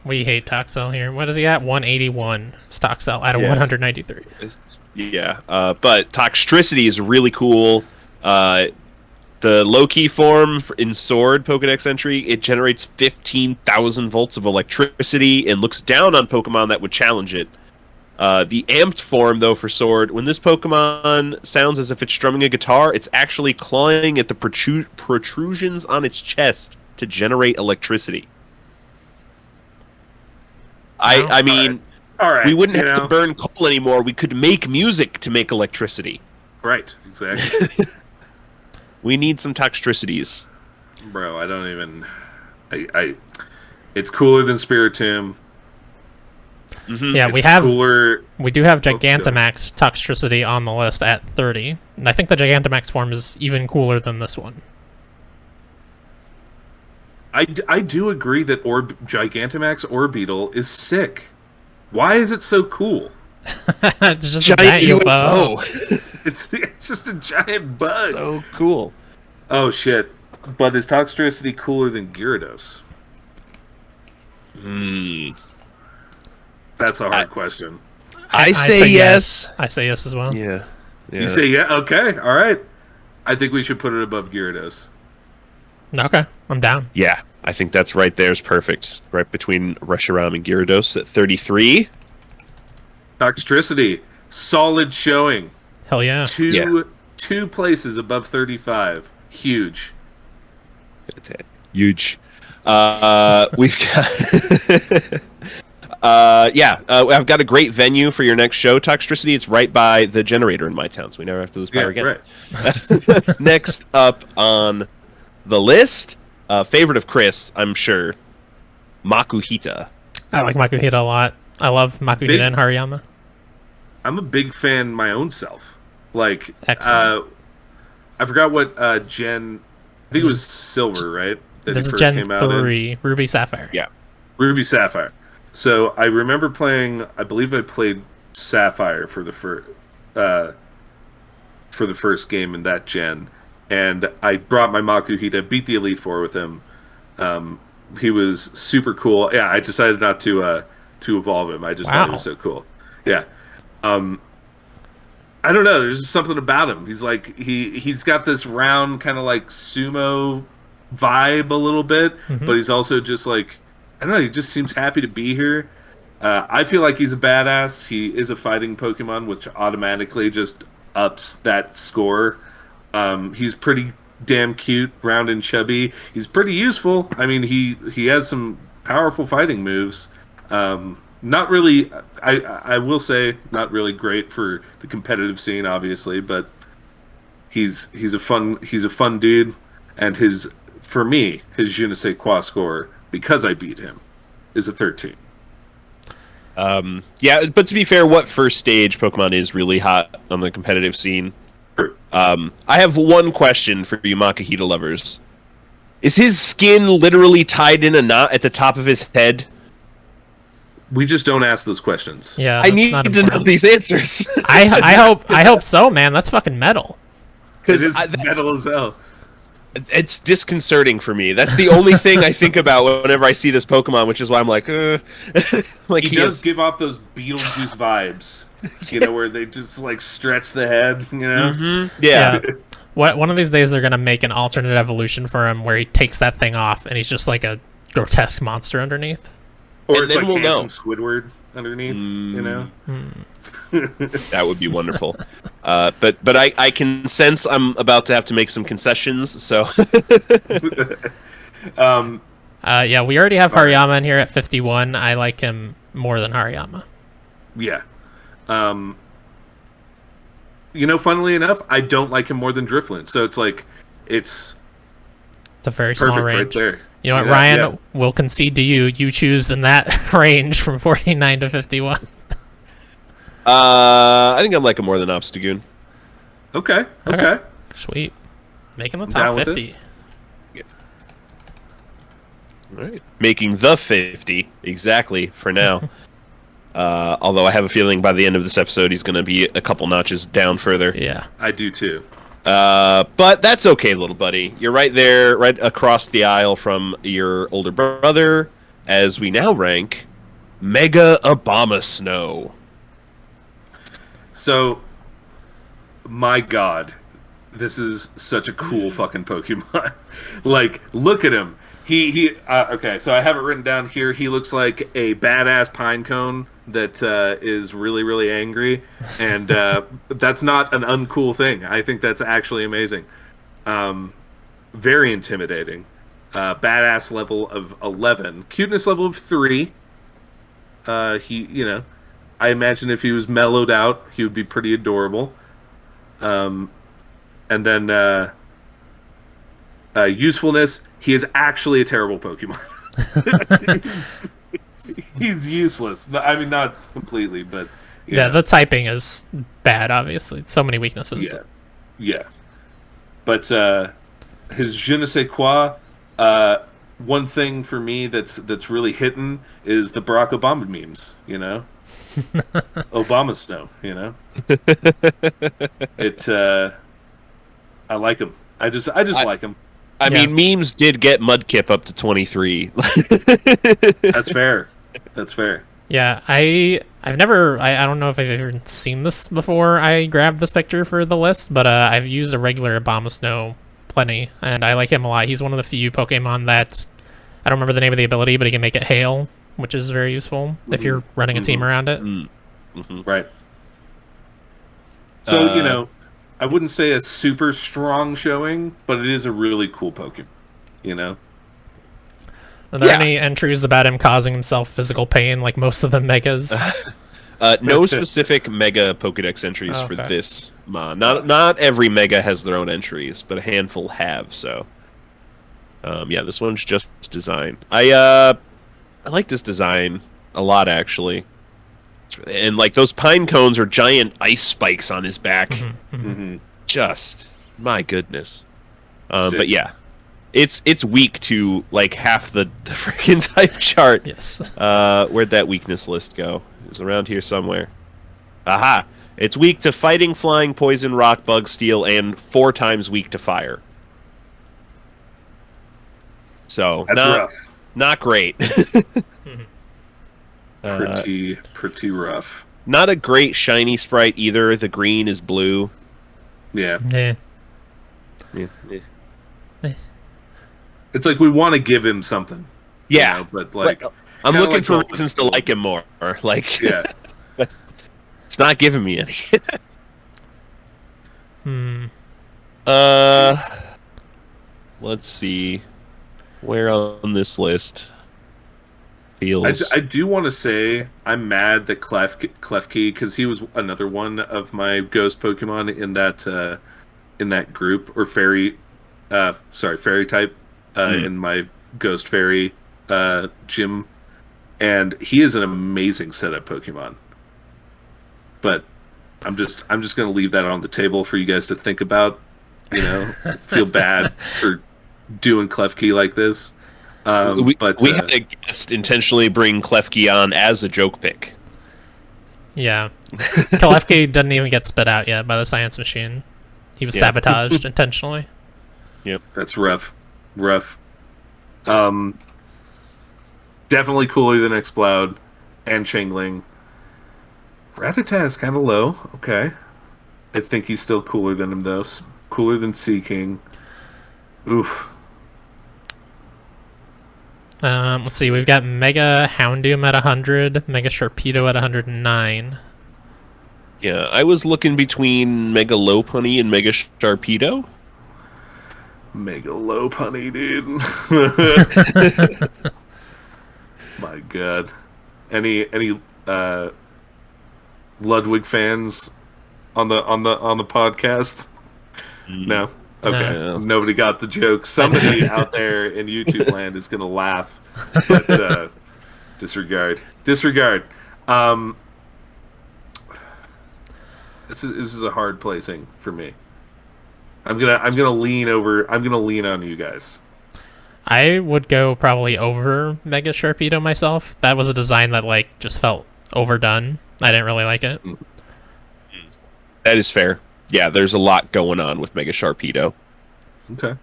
We hate Toxel here. What is he at? 181. It's Toxel out of 193. Yeah. But Toxtricity is really cool. The low-key form in Sword Pokedex entry, it generates 15,000 volts of electricity and looks down on Pokemon that would challenge it. The amped form, though, for Sword, when this Pokemon sounds as if it's strumming a guitar, it's actually clawing at the protrusions on its chest to generate electricity. I mean, all right, we wouldn't have to burn coal anymore. We could make music to make electricity. Right, exactly. We need some Toxtricities. Bro, I don't even... It's cooler than Spiritomb. Mm-hmm. Yeah, Cooler. we do have Gigantamax Toxtricity on the list at 30. And I think the Gigantamax form is even cooler than this one. I do agree that Gigantamax Orbeetle is sick. Why is it so cool? It's just Giant a giant UFO. It's just a giant bug. So cool. Oh shit! But is Toxtricity cooler than Gyarados? Hmm. That's a hard question. I say yes. I say yes as well. Yeah. You say yeah? Okay, all right. I think we should put it above Gyarados. Okay, I'm down. Yeah, I think that's right there is perfect. Right between Reshiram and Gyarados at 33. Toxtricity, solid showing. Hell yeah. Two places above 35. Huge. Huge. We've got... I've got a great venue for your next show, Toxtricity. It's right by the generator in my town, so we never have to lose power again. Right. Next up on the list, favorite of Chris, I'm sure, Makuhita. I like Makuhita a lot. I love Makuhita and Hariyama. I'm a big fan my own self. Like, Excellent. I forgot what Gen... I think it was Silver, right? That This he is first Gen came out in. 3, Ruby Sapphire. Yeah. Ruby Sapphire. So I remember playing. I believe I played Sapphire for the first game in that gen, and I brought my Makuhita, beat the Elite Four with him. He was super cool. Yeah, I decided not to evolve him. I just thought he was so cool. Yeah. I don't know. There's just something about him. He's like he's got this round kind of like sumo vibe a little bit, but he's also just like, I don't know, he just seems happy to be here. I feel like he's a badass. He is a fighting Pokemon, which automatically just ups that score. He's pretty damn cute, round and chubby. He's pretty useful. I mean, he has some powerful fighting moves. Not really, I will say, not really great for the competitive scene, obviously, but he's a fun dude, and for me, his Je ne sais quoi score, because I beat him, is a 13. Yeah, but to be fair, what first stage Pokemon is really hot on the competitive scene? Sure. I have one question for you Makuhita lovers. Is his skin literally tied in a knot at the top of his head? We just don't ask those questions. Yeah, I need to know these answers. I hope so, man. That's fucking metal. It is metal as hell. It's disconcerting for me. That's the only thing I think about whenever I see this Pokemon, which is why I'm like, like he does give off those Beetlejuice vibes, you know, where they just like stretch the head, you know. Mm-hmm. Yeah. One of these days they're gonna make an alternate evolution for him where he takes that thing off and he's just like a grotesque monster underneath. Or it's like handsome Squidward underneath, you know. That would be wonderful. But I can sense I'm about to have to make some concessions. So. Yeah, we already have Hariyama in here at 51. I like him more than Hariyama. Yeah. You know, funnily enough, I don't like him more than Drifloon. So it's like, it's a very small range. Right there. You know what, Ryan? We'll concede to you. You choose in that range from 49 to 51. I think I like him more than Obstagoon. Okay. Sweet. Make him the top 50. Yeah. All right. Making the 50, exactly, for now. Although I have a feeling by the end of this episode he's going to be a couple notches down further. Yeah. I do too. But that's okay, little buddy. You're right there, right across the aisle from your older brother, as we now rank Mega Abomasnow. So, my God, this is such a cool fucking Pokemon. Like, look at him. Okay, so I have it written down here. He looks like a badass pine cone that is really, really angry. And that's not an uncool thing. I think that's actually amazing. Very intimidating. Badass level of 11. Cuteness level of 3. I imagine if he was mellowed out, he would be pretty adorable. And then usefulness, he is actually a terrible Pokemon. He's useless. I mean, not completely, but... Yeah, the typing is bad, obviously. So many weaknesses. Yeah. But his je ne sais quoi, one thing for me that's really hitting is the Barack Obama memes, you know? Obama Snow, you know? I like him. I just like him. I mean, memes did get Mudkip up to 23. That's fair. Yeah, I I've never, I don't know if I've ever seen this before I grabbed this picture for the list, but I've used a regular Abomasnow plenty, and I like him a lot. He's one of the few Pokemon that, I don't remember the name of the ability, but he can make it hail, which is very useful if you're running a team around it. Right. So, you know, I wouldn't say a super strong showing, but it is a really cool Pokemon, you know? Are there any entries about him causing himself physical pain like most of the megas? No specific Mega Pokedex entries for this mon. Not every Mega has their own entries, but a handful have, so... yeah, this one's just design. I like this design a lot, actually. And, like, those pine cones are giant ice spikes on his back. Just, my goodness. But yeah, it's weak to, like, half the freaking type chart. Yes. Where'd that weakness list go? It's around here somewhere. Aha! It's weak to fighting, flying, poison, rock, bug, steel, and 4 times weak to fire. So, That's not great. Pretty rough. Not a great shiny sprite either. The green is blue. Yeah. Yeah. It's like we want to give him something. Yeah. You know, but like I'm looking like for reasons to like him more. Like, yeah. It's not giving me any. Let's see. Where on this list feels... I do want to say I'm mad that Klefki, because he was another one of my ghost Pokemon in that group, or fairy type in my ghost fairy gym, and he is an amazing setup Pokemon. But I'm just going to leave that on the table for you guys to think about. You know, feel bad for doing Klefki like this. We had a guest intentionally bring Klefki on as a joke pick. Yeah. Klefki didn't even get spit out yet by the science machine. He was sabotaged intentionally. Yep. That's rough. Definitely cooler than Exploud and Changling. Rattata is kind of low. Okay. I think he's still cooler than him, though. Cooler than Seaking. Oof. Let's see. We've got Mega Houndoom at 100, Mega Sharpedo at 109. Yeah, I was looking between Mega Lopunny and Mega Sharpedo. Mega Lopunny, dude. My God. Any Ludwig fans on the podcast? No. Okay. No. Nobody got the joke. Somebody out there in YouTube land is gonna laugh, but disregard. This is a hard placing for me. I'm gonna lean on you guys. I would go probably over Mega Sharpedo myself. That was a design that like just felt overdone. I didn't really like it. That is fair. Yeah, there's a lot going on with Mega Sharpedo. Okay.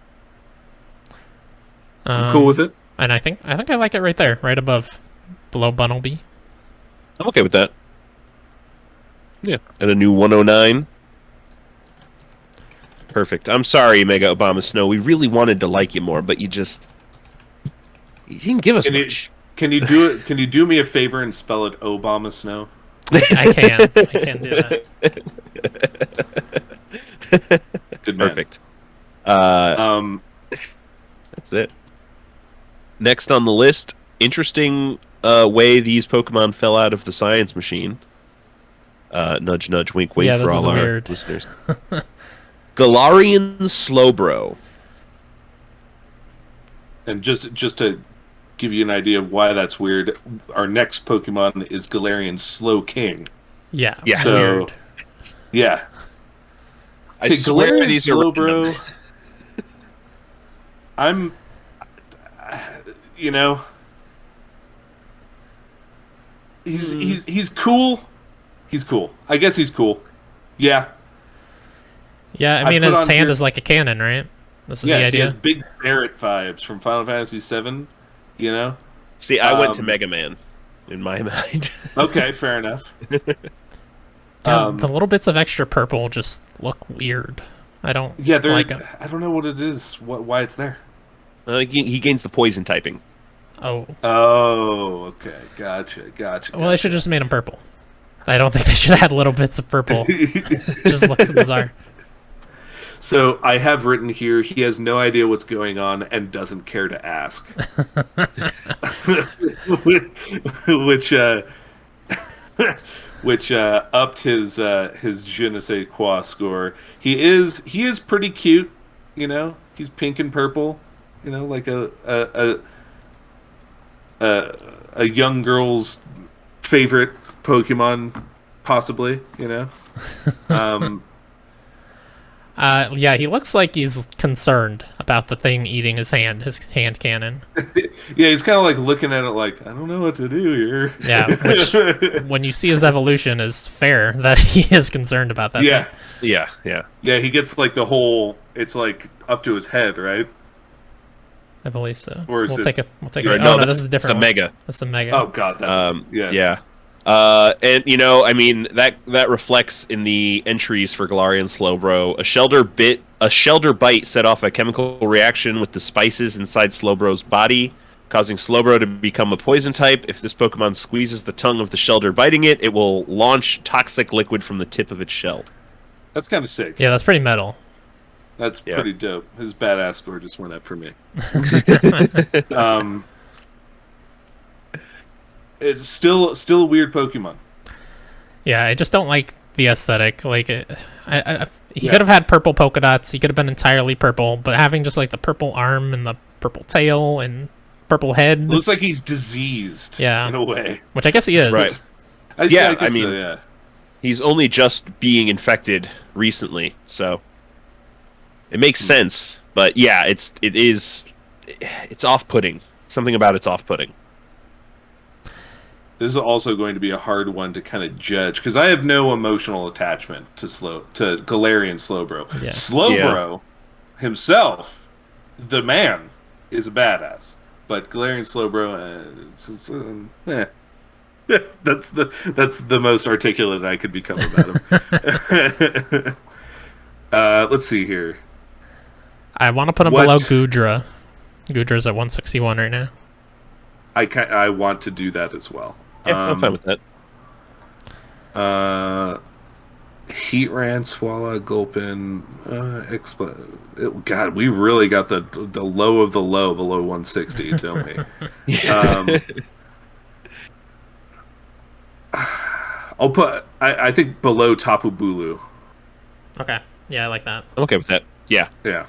I'm cool with it. And I think I like it right there, right below Bunnelby. I'm okay with that. Yeah, and a new 109. Perfect. I'm sorry, Mega Abomasnow. We really wanted to like you more, but you didn't give us much. Can you do it? Can you do me a favor and spell it Abomasnow? I can do that. Good man. Perfect. That's it. Next on the list, interesting way these Pokemon fell out of the science machine. Nudge, nudge, wink, wink for all our listeners. Galarian Slowbro. And just to give you an idea of why that's weird, our next Pokemon is Galarian Slowking. Yeah. So, weird. Yeah. I swear Galarian these are Slowbro. I'm, he's cool. He's cool. I guess he's cool. Yeah. Yeah, I mean, his hand is like a cannon, right? That's the idea. He has big Barrett vibes from Final Fantasy VII, See, I went to Mega Man. in my mind. Okay, fair enough. Yeah, the little bits of extra purple just look weird. I don't like them. I don't know what it is. Why it's there? He gains the poison typing. Oh. Oh, okay. Gotcha. Well, they should just made them purple. I don't think they should add little bits of purple. It just looks bizarre. So I have written here, he has no idea what's going on and doesn't care to ask. which upped his je ne sais quoi score. He is pretty cute, you know. He's pink and purple, you know, like a young girl's favorite Pokemon, possibly, you know. Yeah, he looks like he's concerned about the thing eating his hand cannon. Yeah, he's kind of like looking at it like, I don't know what to do here. Yeah, which, when you see his evolution, is fair that he is concerned about that. Yeah. Thing. Yeah, he gets like the whole, it's like up to his head, right? I believe so. Or is we'll it- take a. No, this is a different the one. Mega. That's the Mega. Oh god, Yeah. And you know, I mean that reflects in the entries for Galarian Slowbro. A shelter bite set off a chemical reaction with the spices inside Slowbro's body, causing Slowbro to become a poison type. If this Pokemon squeezes the tongue of the shelter biting it, it will launch toxic liquid from the tip of its shell. That's kind of sick. Yeah, that's pretty metal. That's pretty dope. His badass score just went up for me. It's still a weird Pokemon. Yeah, I just don't like the aesthetic. Like, he could have had purple polka dots. He could have been entirely purple, but having just like the purple arm and the purple tail and purple head. Looks like he's diseased. Yeah. In a way. Which I guess he is. Right. I mean, so, yeah. He's only just being infected recently, so it makes sense. But yeah, it's off-putting. Something about it's off-putting. This is also going to be a hard one to kind of judge because I have no emotional attachment to Galarian Slowbro. Yeah. Slowbro himself, the man, is a badass, but Galarian Slowbro, that's the most articulate I could become about him. Let's see here. I want to put him below Goodra. Goodra's at 161 right now. I want to do that as well. Yeah, I'm fine with that. Heatran, Swallow, Gulpin, God, we really got the low of the low below 160, don't we? I'll put, I think below Tapu Bulu. Okay. Yeah, I like that. I'm okay with that. Yeah. Yeah.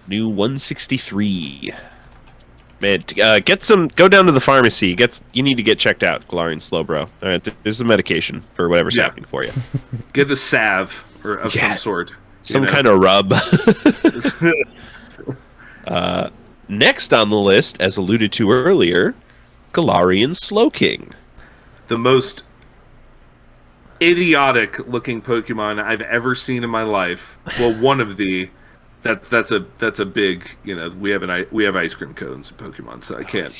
New 163. Man, go down to the pharmacy. You need to get checked out, Galarian Slowbro. All right, there's a medication for whatever's happening for you. Get a salve of some sort. Some kind of rub. Next on the list, as alluded to earlier, Galarian Slowking. The most idiotic looking Pokemon I've ever seen in my life. Well, one of the that's a big, you know, we have ice cream cones in Pokemon, so I can't.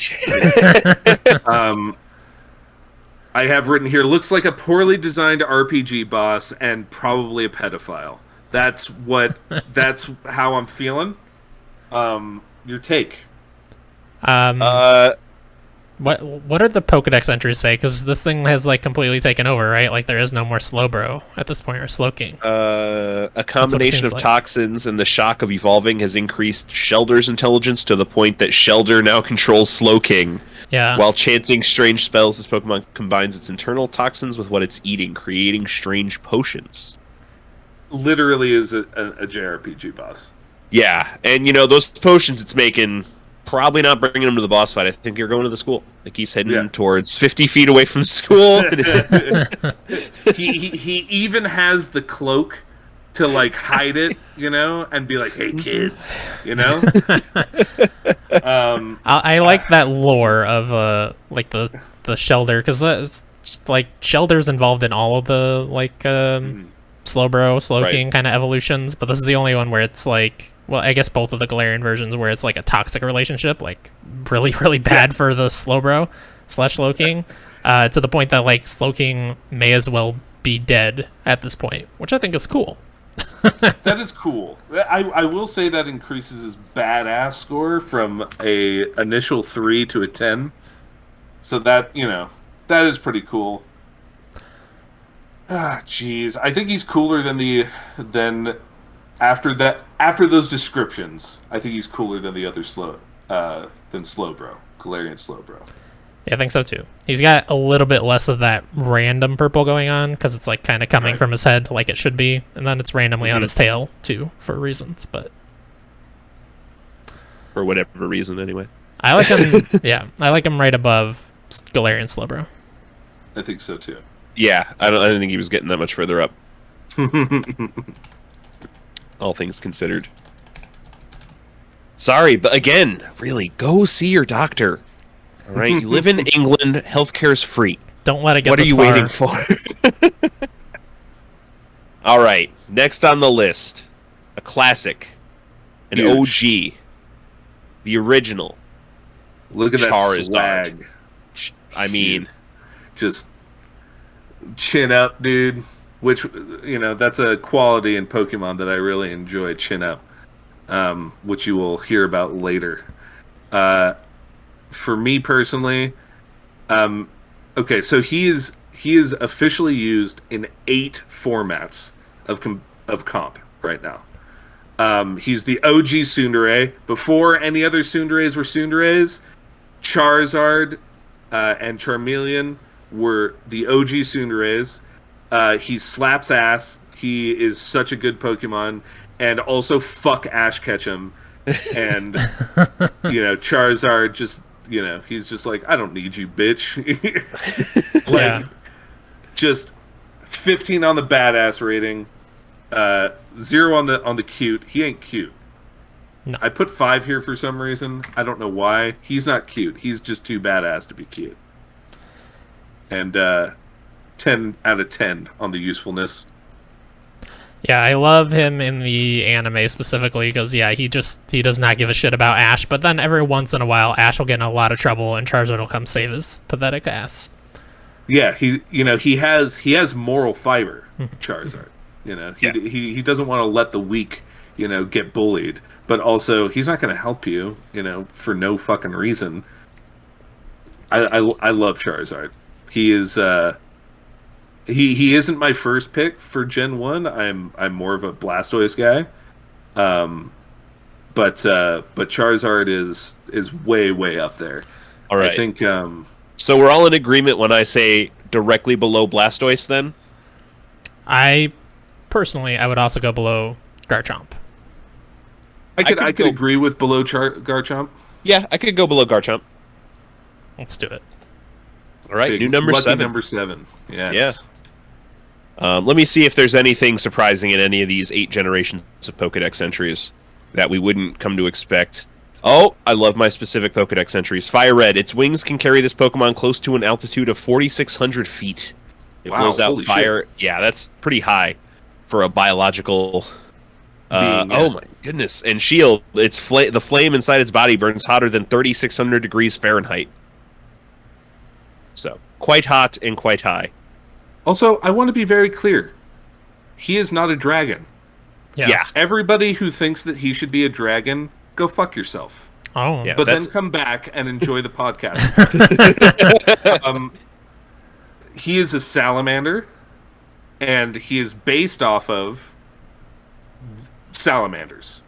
I have written here, looks like a poorly designed RPG boss and probably a pedophile. That's how I'm feeling. Your take? What are the Pokedex entries say? Because this thing has like completely taken over, right? Like there is no more Slowbro at this point, or Slowking. A combination of toxins and the shock of evolving has increased Shelder's intelligence to the point that Shelder now controls Slowking. Yeah. While chanting strange spells, this Pokemon combines its internal toxins with what it's eating, creating strange potions. Literally is a JRPG boss. Yeah, and you know those potions it's making. Probably not bringing him to the boss fight. I think you're going to the school. Like he's heading towards 50 feet away from the school. he even has the cloak to like hide it, you know, and be like, "Hey kids," you know. I like that lore of like the Shelder, because like Shelder's involved in all of the like Slowbro, Slowking kind of evolutions, but this is the only one where it's like. Well, I guess both of the Galarian versions where it's like a toxic relationship, like really, really bad for the Slowbro. Slowking, to the point that like Slowking may as well be dead at this point, which I think is cool. That is cool. I will say that increases his badass score from a initial 3 to a 10. So that, that is pretty cool. Ah, jeez. I think he's cooler than after those descriptions. I think he's cooler than the other than Slowbro, Galarian Slowbro. Yeah, I think so too. He's got a little bit less of that random purple going on because it's like kind of coming from his head like it should be, and then it's randomly on his tail too for reasons. But for whatever reason, anyway. I like him. Yeah, I like him right above Galarian Slowbro. I think so too. Yeah, I don't think he was getting that much further up. All things considered. Sorry, but again, really, go see your doctor. All right, you live in England. Healthcare's free. Don't let it get What are this you far. waiting for? All right, next on the list, a classic, an Huge. OG, the original. Look at Charizard. that swag. I mean, just chin up, dude. Which, that's a quality in Pokemon that I really enjoy, chin up. Which you will hear about later. For me personally, okay, so he is officially used in 8 formats of comp right now. He's the OG Tsundere. Before any other Tsunderes were Tsunderes, Charizard and Charmeleon were the OG Tsunderes. He slaps ass. He is such a good Pokemon. And also, fuck Ash Ketchum. And, Charizard just, he's just like, I don't need you, bitch. Just 15 on the badass rating. 0 on the cute. He ain't cute. No. I put 5 here for some reason. I don't know why. He's not cute. He's just too badass to be cute. And 10 out of 10 on the usefulness. Yeah, I love him in the anime specifically because, he does not give a shit about Ash, but then every once in a while, Ash will get in a lot of trouble and Charizard will come save his pathetic ass. Yeah, he has moral fiber, Charizard. He doesn't want to let the weak, get bullied, but also he's not going to help you, for no fucking reason. I love Charizard. He is he isn't my first pick for Gen 1. I'm more of a Blastoise guy. But Charizard is way up there. all right. I think So we're all in agreement when I say directly below Blastoise, then? I would also go below Garchomp. I could go- agree with below Garchomp. Yeah, I could go below Garchomp. Let's do it. All right, Big new number lucky 7. number 7. Yes. Let me see if there's anything surprising in any of these 8 generations of Pokedex entries that we wouldn't come to expect. Oh, I love my specific Pokedex entries. Fire Red. Its wings can carry this Pokemon close to an altitude of 4,600 feet. It Wow, blows out holy fire. Shit. Yeah, that's pretty high for a biological... Being, Oh my goodness. And Shield. The flame inside its body burns hotter than 3,600 degrees Fahrenheit. So, quite hot and quite high. Also, I want to be very clear. He is not a dragon. Yeah. Everybody who thinks that he should be a dragon, go fuck yourself. Oh. Yeah. But that's- then come back and enjoy the podcast. He is a salamander, and he is based off of salamanders.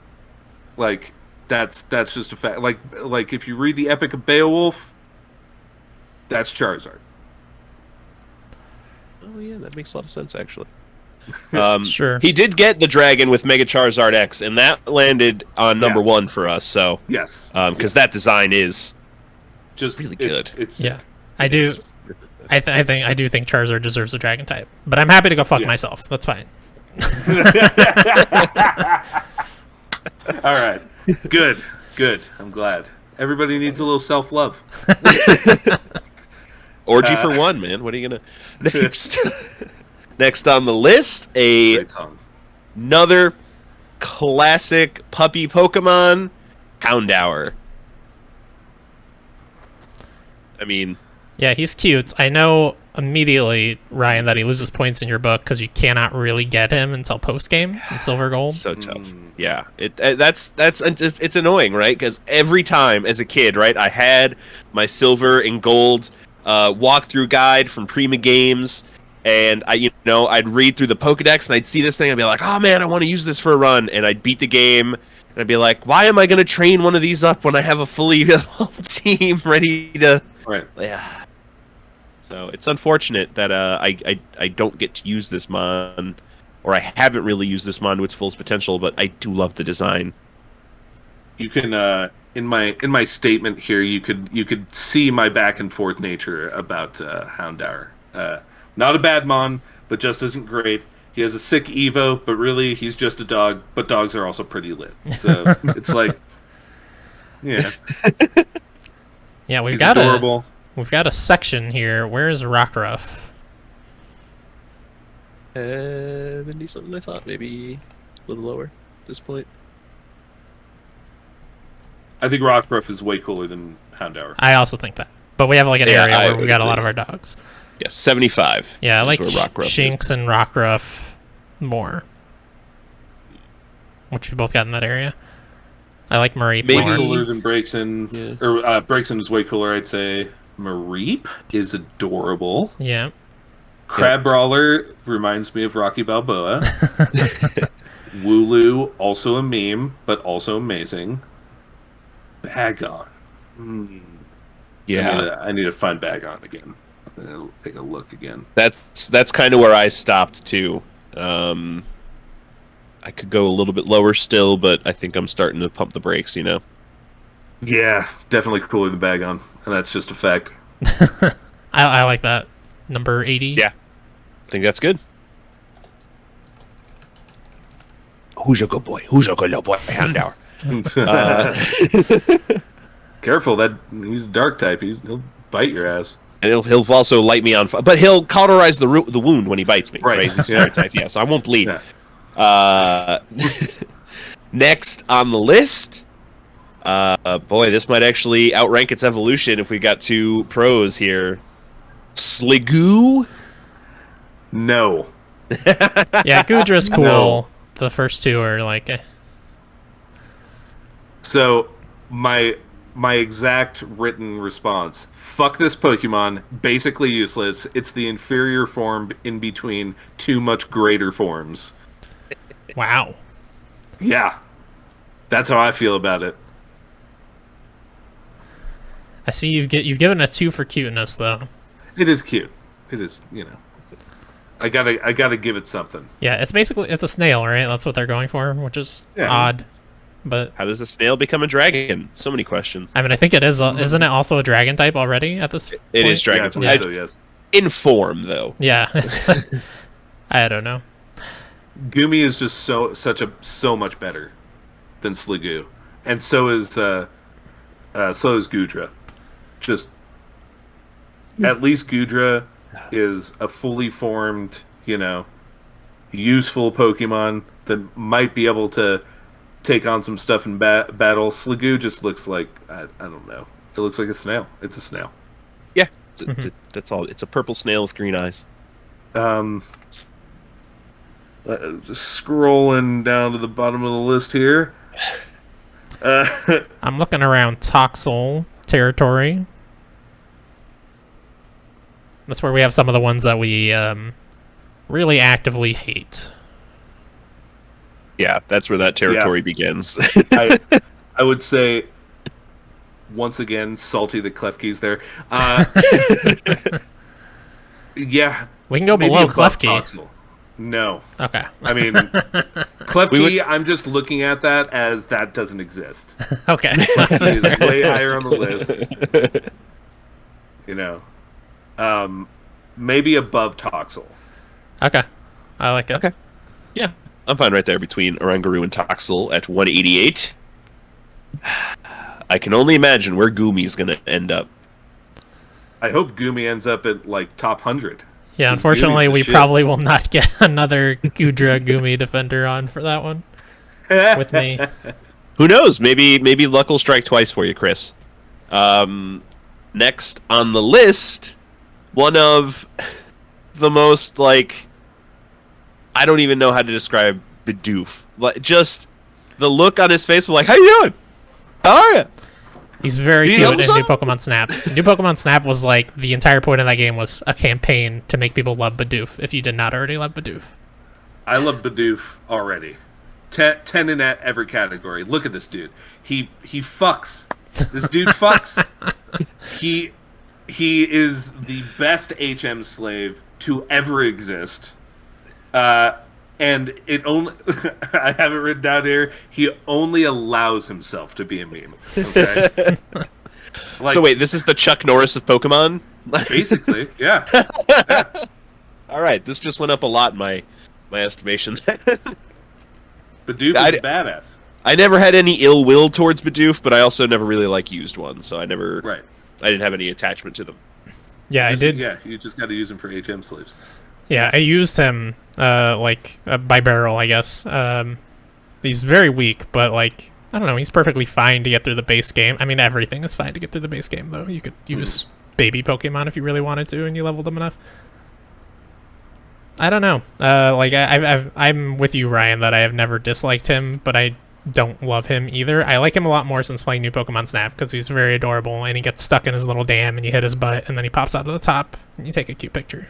Like, that's just a fact. Like if you read the Epic of Beowulf, that's Charizard. Oh yeah, that makes a lot of sense actually. Sure. He did get the dragon with Mega Charizard X, and that landed on number 1 for us. So Yes. because that design is Just really good. It's Yeah, I do. I do think Charizard deserves a dragon type, but I'm happy to go fuck myself. That's fine. All right. Good. I'm glad. Everybody needs a little self-love. orgy for one, man. What are you gonna next on the list? Great song. Another classic puppy Pokemon, Houndour. I mean, Yeah, he's cute. I know immediately, Ryan, that he loses points in your book because you cannot really get him until post game in Silver Gold. So tough. Yeah, it's annoying, right? Because every time as a kid, right, I had my Silver and Gold walkthrough guide from Prima Games, and I'd read through the Pokedex and I'd see this thing, I'd be like, oh man, I want to use this for a run, and I'd beat the game, and I'd be like, why am I going to train one of these up when I have a fully team ready to? Right. Yeah. So it's unfortunate that I don't get to use this mon, or I haven't really used this mon to its fullest potential. But I do love the design. You can in my statement here, you could see my back and forth nature about Houndour. Not a bad mon, but just isn't great. He has a sick Evo, but really he's just a dog. But dogs are also pretty lit. So it's like, yeah, Yeah, he's adorable. We've got a section here. Where is Rockruff? 70 something, I thought. Maybe a little lower at this point. I think Rockruff is way cooler than Houndour. I also think that. But we have like an area where we got a agree. lot of our dogs. Yeah, 75. Yeah, I like is where Rockruff is. Shinx and Rockruff more. Which we both got in that area. I like Mareep Maybe more. cooler than Braixen. Yeah. Or Braixen is way cooler, I'd say. Mareep is adorable. Yeah. Crab Brawler reminds me of Rocky Balboa. Wooloo, also a meme, but also amazing. Bagon. Yeah, I need to find Bagon again. I'll take a look again. that's kind of where I stopped too. I could go a little bit lower still, but I think I'm starting to pump the brakes. Yeah, definitely cooler than Bagon, and that's just a fact. I like that. Number 80. Yeah, I think that's good. Who's your good boy? Who's your good little boy? Houndour. Careful, that he's a dark type. He'll bite your ass. And he'll also light me on fire, but he'll cauterize the wound when he bites me. Right. He's fire type, yeah, so I won't bleed. Yeah. Next on the list, boy, this might actually outrank its evolution if we got two pros here. Sliggoo? No. Yeah, Goodra's cool. No. The first two are like... So, my exact written response: fuck this Pokemon, basically useless. It's the inferior form in between two much greater forms. Wow. Yeah. That's how I feel about it. I see you've given a 2 for cuteness, though. It is cute. It is, I gotta give it something. Yeah, it's a snail, right? That's what they're going for, which is odd. But How does a snail become a dragon? So many questions. I mean, I think it is. Isn't it also a dragon type already at this point? It is dragon Yeah, I type. believe so, yes. In form, though. Yeah. I don't know. Gumi is just so much better than Sliggoo, and so is Goodra. Just at least Goodra is a fully formed, useful Pokemon that might be able to take on some stuff in battle. Sliggoo just looks like I don't know. It looks like a snail. It's a snail. Yeah, that's all. It's a purple snail with green eyes. Just scrolling down to the bottom of the list here. I'm looking around Toxel territory. That's where we have some of the ones that we really actively hate. Yeah, that's where that territory begins. I would say, once again, Salty the Klefki's there. Yeah. We can go maybe below above Klefki. Toxel. No. Okay. I mean, Klefki, I'm just looking at that as that doesn't exist. Okay. It is way higher on the list. Maybe above Toxel. Okay. I like it. Okay. Yeah, I'm fine right there between Oranguru and Toxel at 188. I can only imagine where Gumi's going to end up. I hope Gumi ends up at, top 100. Yeah, unfortunately, we probably will not get another Goodra Gumi defender on for that one with me. Who knows? Maybe luck will strike twice for you, Chris. Next on the list, one of the most, like, I don't even know how to describe Bidoof. Like, just the look on his face of like, how you doing? How are you? He's very Do you cute know in some? New Pokemon Snap. New Pokemon Snap was like the entire point of that game was a campaign to make people love Bidoof. If you did not already love Bidoof, I love Bidoof already. 10 in every category. Look at this dude. He fucks. This dude fucks. He is the best HM slave to ever exist. And it only I have it written down here. He only allows himself to be a meme. Okay. Like, So wait, this is the Chuck Norris of Pokemon? basically, yeah. All right, this just went up a lot in my estimation. Bidoof is badass. I never had any ill will towards Bidoof, but I also never really Right. I didn't have any attachment to them. yeah, I did. Yeah, you just got to use him for HM slaves. Yeah, I used him by barrel, I guess. He's very weak, but like I don't know, he's perfectly fine to get through the base game. I mean, everything is fine to get through the base game, though. You could use baby Pokemon if you really wanted to, and you leveled them enough. I don't know. I'm with you, Ryan, that I have never disliked him, but I don't love him either. I like him a lot more since playing New Pokemon Snap because he's very adorable, and he gets stuck in his little dam, and you hit his butt, and then he pops out of the top, and you take a cute picture.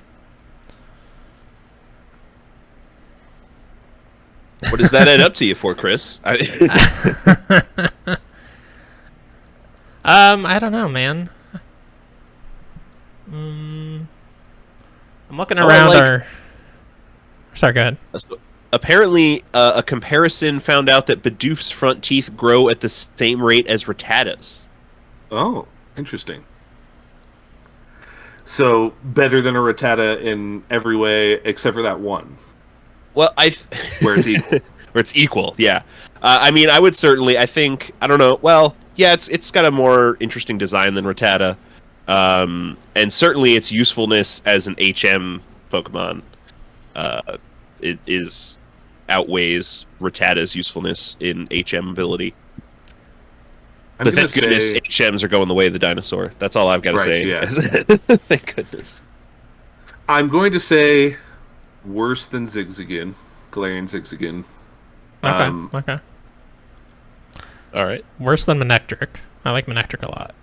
What does that add up to you for, Chris? I don't know, man. I'm looking around our... Sorry, go ahead. Apparently, a comparison found out that Bidoof's front teeth grow at the same rate as Rattata's. Oh, interesting. So, better than a Rattata in every way except for that one. Well, Where it's equal. Where it's equal, yeah. I mean, I would certainly, I think, I don't know, well, yeah, it's got a more interesting design than Rattata. And certainly its usefulness as an HM Pokemon it outweighs Rattata's usefulness in HM ability. But thank goodness HMs are going the way of the dinosaur. That's all I've got to say. Yeah. Thank goodness. I'm going to say worse than Zigzagoon. Galarian Zigzagoon. Okay. All right. Worse than Manectric. I like Manectric a lot.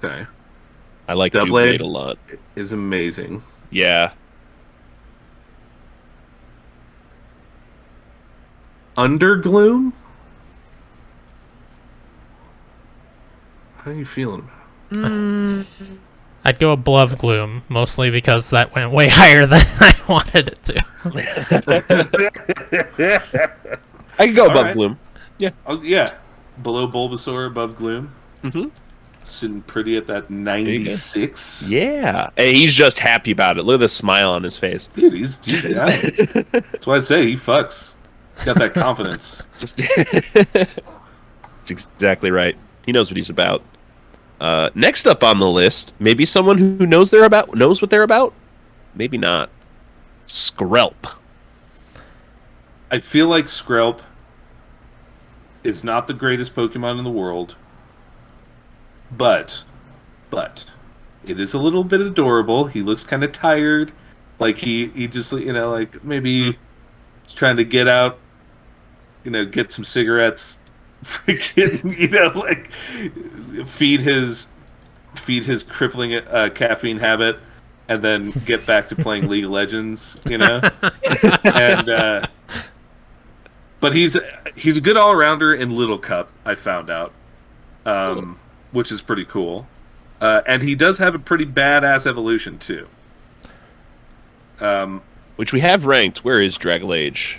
Okay. I like Doublade Doublade a lot. Is amazing. Yeah. Undergloom? How are you feeling about it? I'd go above Gloom, mostly because that went way higher than I wanted it to. I can go above right. Gloom. Yeah. Oh, yeah. Below Bulbasaur, above Gloom. Mm-hmm. Sitting pretty at that 96. Yeah. And he's just happy about it. Look at the smile on his face. Dude, he's down. That's why I say he fucks. He's got that confidence. That's exactly right. He knows what he's about. Next up on the list, maybe someone who knows what they're about. Maybe not. Skrelp. I feel like Skrelp is not the greatest Pokemon in the world, but it is a little bit adorable. He looks kind of tired, like he just, like maybe he's trying to get out, get some cigarettes, freaking, like feed his crippling caffeine habit, and then get back to playing League of Legends, and but he's a good all-rounder in Little Cup, I found out, which is pretty cool, and he does have a pretty badass evolution too, which we have ranked. Where is Dragalage?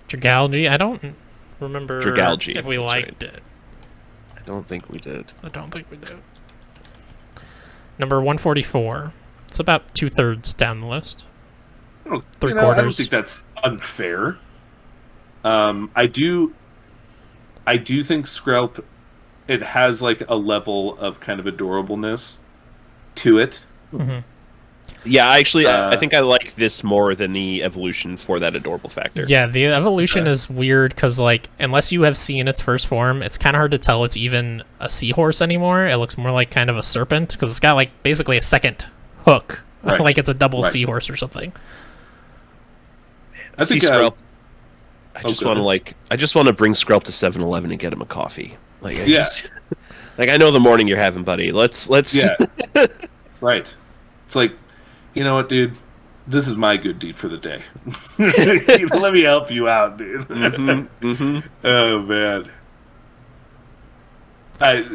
Dragalge? I don't remember Dragalge, if we that's liked right. it. I don't think we did. I don't think we did. Number 144. It's about 2/3 down the list. Three I don't quarters. think that's unfair. I do think Skrelp, it has like a level of kind of adorableness to it. Mm-hmm. Yeah, actually, I think I like this more than the evolution for that adorable factor. Yeah, the evolution is weird because, like, unless you have seen its first form, it's kind of hard to tell it's even a seahorse anymore. It looks more like kind of a serpent because it's got, like, basically a second hook. Right. Like it's a double Right. seahorse or something. I think Skrelp. I Oh, just go want to ahead. I just want to bring Skrelp to 7-Eleven and get him a coffee. Like, I Yeah. just, like, I know the morning you're having, buddy. Let's. Yeah. Right. It's like, you know what, dude? This is my good deed for the day. Let me help you out, dude. Oh man.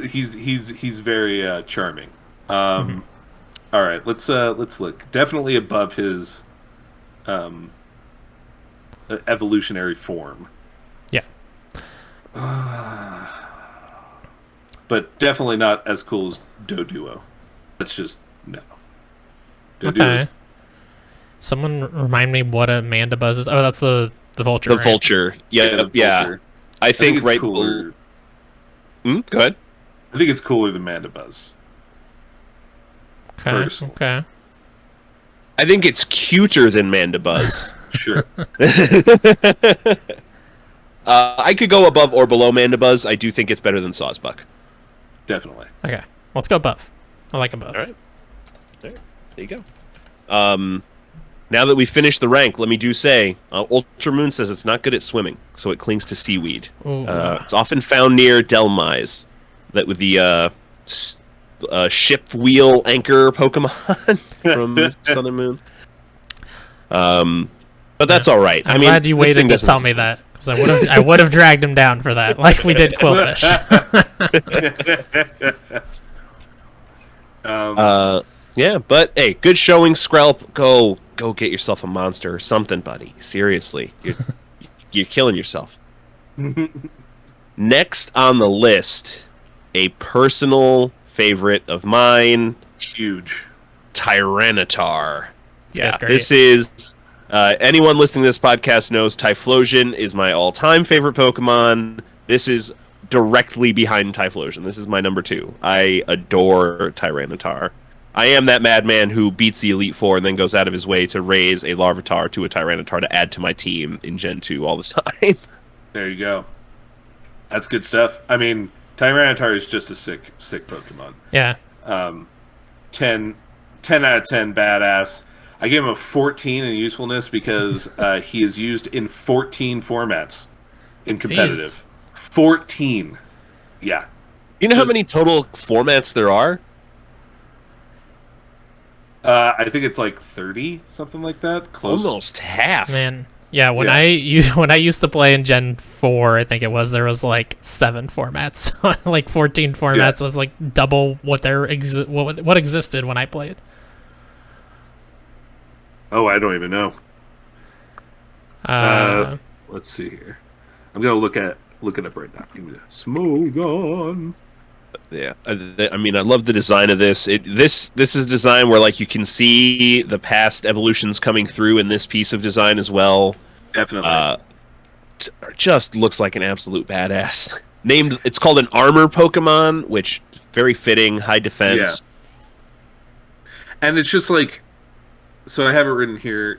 He's very charming. All right, let's look. Definitely above his evolutionary form. Yeah. But definitely not as cool as Doduo. That's just no. Okay. Someone remind me what a Mandibuzz is. Oh, that's the vulture. The right? vulture. Yeah, the yeah. vulture. I think it's right. cooler. Go ahead. I think it's cooler than Mandibuzz. Okay. Personally. Okay. I think it's cuter than Mandibuzz. Sure. I could go above or below Mandibuzz. I do think it's better than Sawsbuck. Definitely. Okay. Let's go above. I like above. All right. There you go. Now that we finished the rank, let me do say, Ultramoon says it's not good at swimming, so it clings to seaweed. Ooh. It's often found near Delmise, that with the ship wheel anchor Pokemon from Sun and Moon. But that's all right. I'm I mean, glad you this waited thing to doesn't tell have me swim. that because I would have dragged him down for that, like we did Quillfish. Yeah, but hey, good showing, Skrelp. Go get yourself a monster or something, buddy. Seriously, you're killing yourself. Next on the list, a personal favorite of mine, Huge. Tyranitar. This guy's great. This is anyone listening to this podcast knows Typhlosion is my all-time favorite Pokemon. This is directly behind Typhlosion. This is my number 2. I adore Tyranitar. I am that madman who beats the Elite Four and then goes out of his way to raise a Larvitar to a Tyranitar to add to my team in Gen 2 all the time. There you go. That's good stuff. I mean, Tyranitar is just a sick Pokemon. Yeah. 10 out of 10 badass. I gave him a 14 in usefulness because he is used in 14 formats in competitive. Jeez. 14. Yeah. You know how Just- many total formats there are? I think it's like 30, something like that. Close. Almost half. Man. Yeah, when Yeah. I used to play in Gen 4, I think it was, there was like 7 formats. Like 14 formats. Yeah. So it's like double what what existed when I played. Oh, I don't even know. Let's see here. I'm gonna look it up right now. Give me that. Smogon. Yeah, I mean, I love the design of this. This is design where like you can see the past evolutions coming through in this piece of design as well. Definitely. Just looks like an absolute badass. It's called an armor Pokemon, which very fitting, high defense. And it's just like, so I have it written here.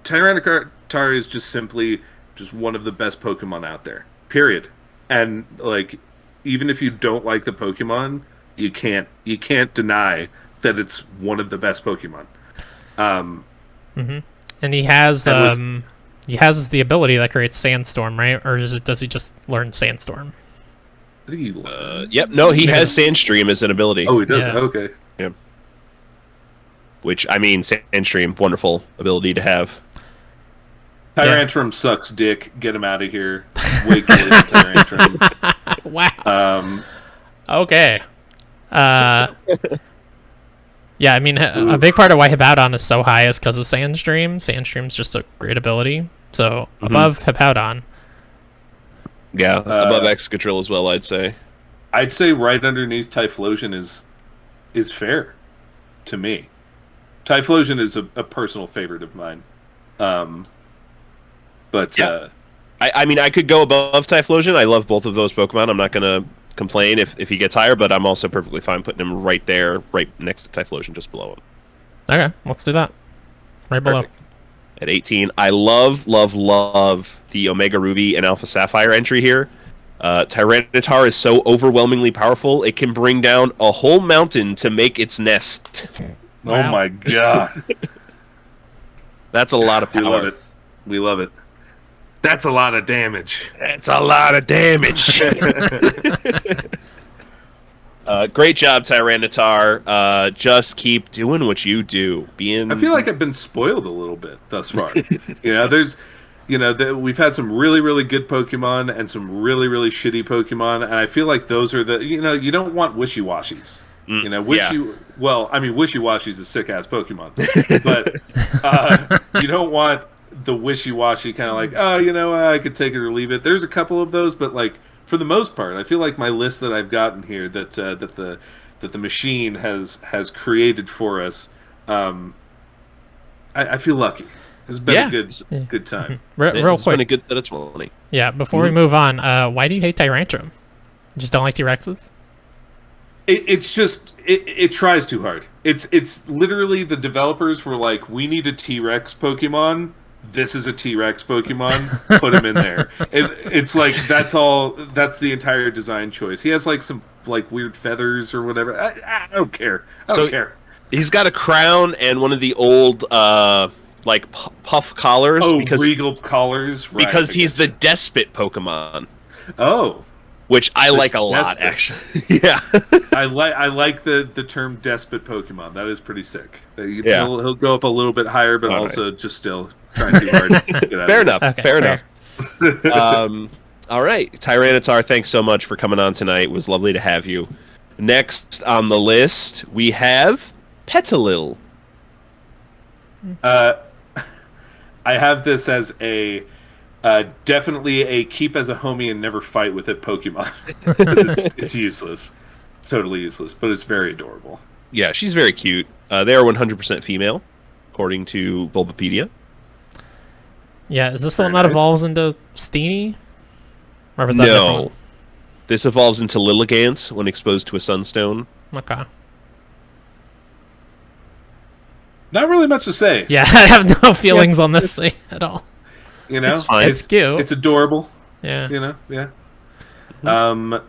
Tyranitar is just simply just one of the best Pokemon out there. Period. And like, even if you don't like the Pokemon, you can't deny that it's one of the best Pokemon. And he has the ability that creates Sandstorm, right? Or does he just learn Sandstorm? I think he. Yep. No, he has Sandstream as an ability. Oh, he does. Yeah. Okay. Yep. Which, I mean, Sandstream, wonderful ability to have. Tyrantrum sucks dick. Get him out of here. Way cooler than Tyrantrum. Wow. Okay. Yeah, I mean, a big part of why Hippowdon is so high is because of Sandstream. Sandstream's just a great ability. So, above Hippowdon. Yeah, above Excadrill as well, I'd say. I'd say right underneath Typhlosion is fair to me. Typhlosion is a personal favorite of mine. But yeah. I mean, I could go above Typhlosion. I love both of those Pokemon. I'm not going to complain if he gets higher, but I'm also perfectly fine putting him right there, right next to Typhlosion, just below him. Okay, let's do that. Right below. Perfect. At 18, I love the Omega Ruby and Alpha Sapphire entry here. Tyranitar is so overwhelmingly powerful, it can bring down a whole mountain to make its nest. Oh Wow. my god. That's a lot of We love power. it. We love it. That's a lot of damage. That's a lot of damage. Great job, Tyranitar. Just keep doing what you do. I feel like I've been spoiled a little bit thus far. There's, we've had some really, really good Pokemon and some really, really shitty Pokemon, and I feel like those are the, you don't want wishy-washies. Well, I mean, wishy-washies is sick-ass Pokemon, but you don't want the wishy-washy kind of like, I could take it or leave it. There's a couple of those, but like, for the most part, I feel like my list that I've gotten here that the machine has created for us, I feel lucky. It's been a good time. Real It's been a quick. good set of 20. Yeah, before we move on, why do you hate Tyrantrum? You just don't like T-Rexes? It's just it tries too hard. It's literally the developers were like, we need a T-Rex Pokemon. This is a T-Rex Pokemon. Put him in there. It's like that's all. That's the entire design choice. He has like some like weird feathers or whatever. I don't care. I don't care. He's got a crown and one of the old puff collars. Oh, because regal collars. Right, because he's the despot Pokemon. Oh. Which I like a lot, despot. actually. Yeah. I like the term despot Pokemon. That is pretty sick. He'll go up a little bit higher, but also just still trying too hard to get out Fair of enough. Okay, fair fair. enough. All right, Tyranitar, thanks so much for coming on tonight. It was lovely to have you. Next on the list, we have Petalil. I have this as a definitely a keep as a homie and never fight with it Pokemon. it's useless. It's totally useless, but it's very adorable. Yeah, she's very cute. They are 100% female, according to Bulbapedia. Yeah, is this the Very one that nice. evolves into Steenie? Or was that No. different? This evolves into Lilligant when exposed to a Sunstone. Okay. Not really much to say. Yeah, I have no feelings on this thing at all. It's fine. It's cute. It's adorable. Yeah. Yeah. I'm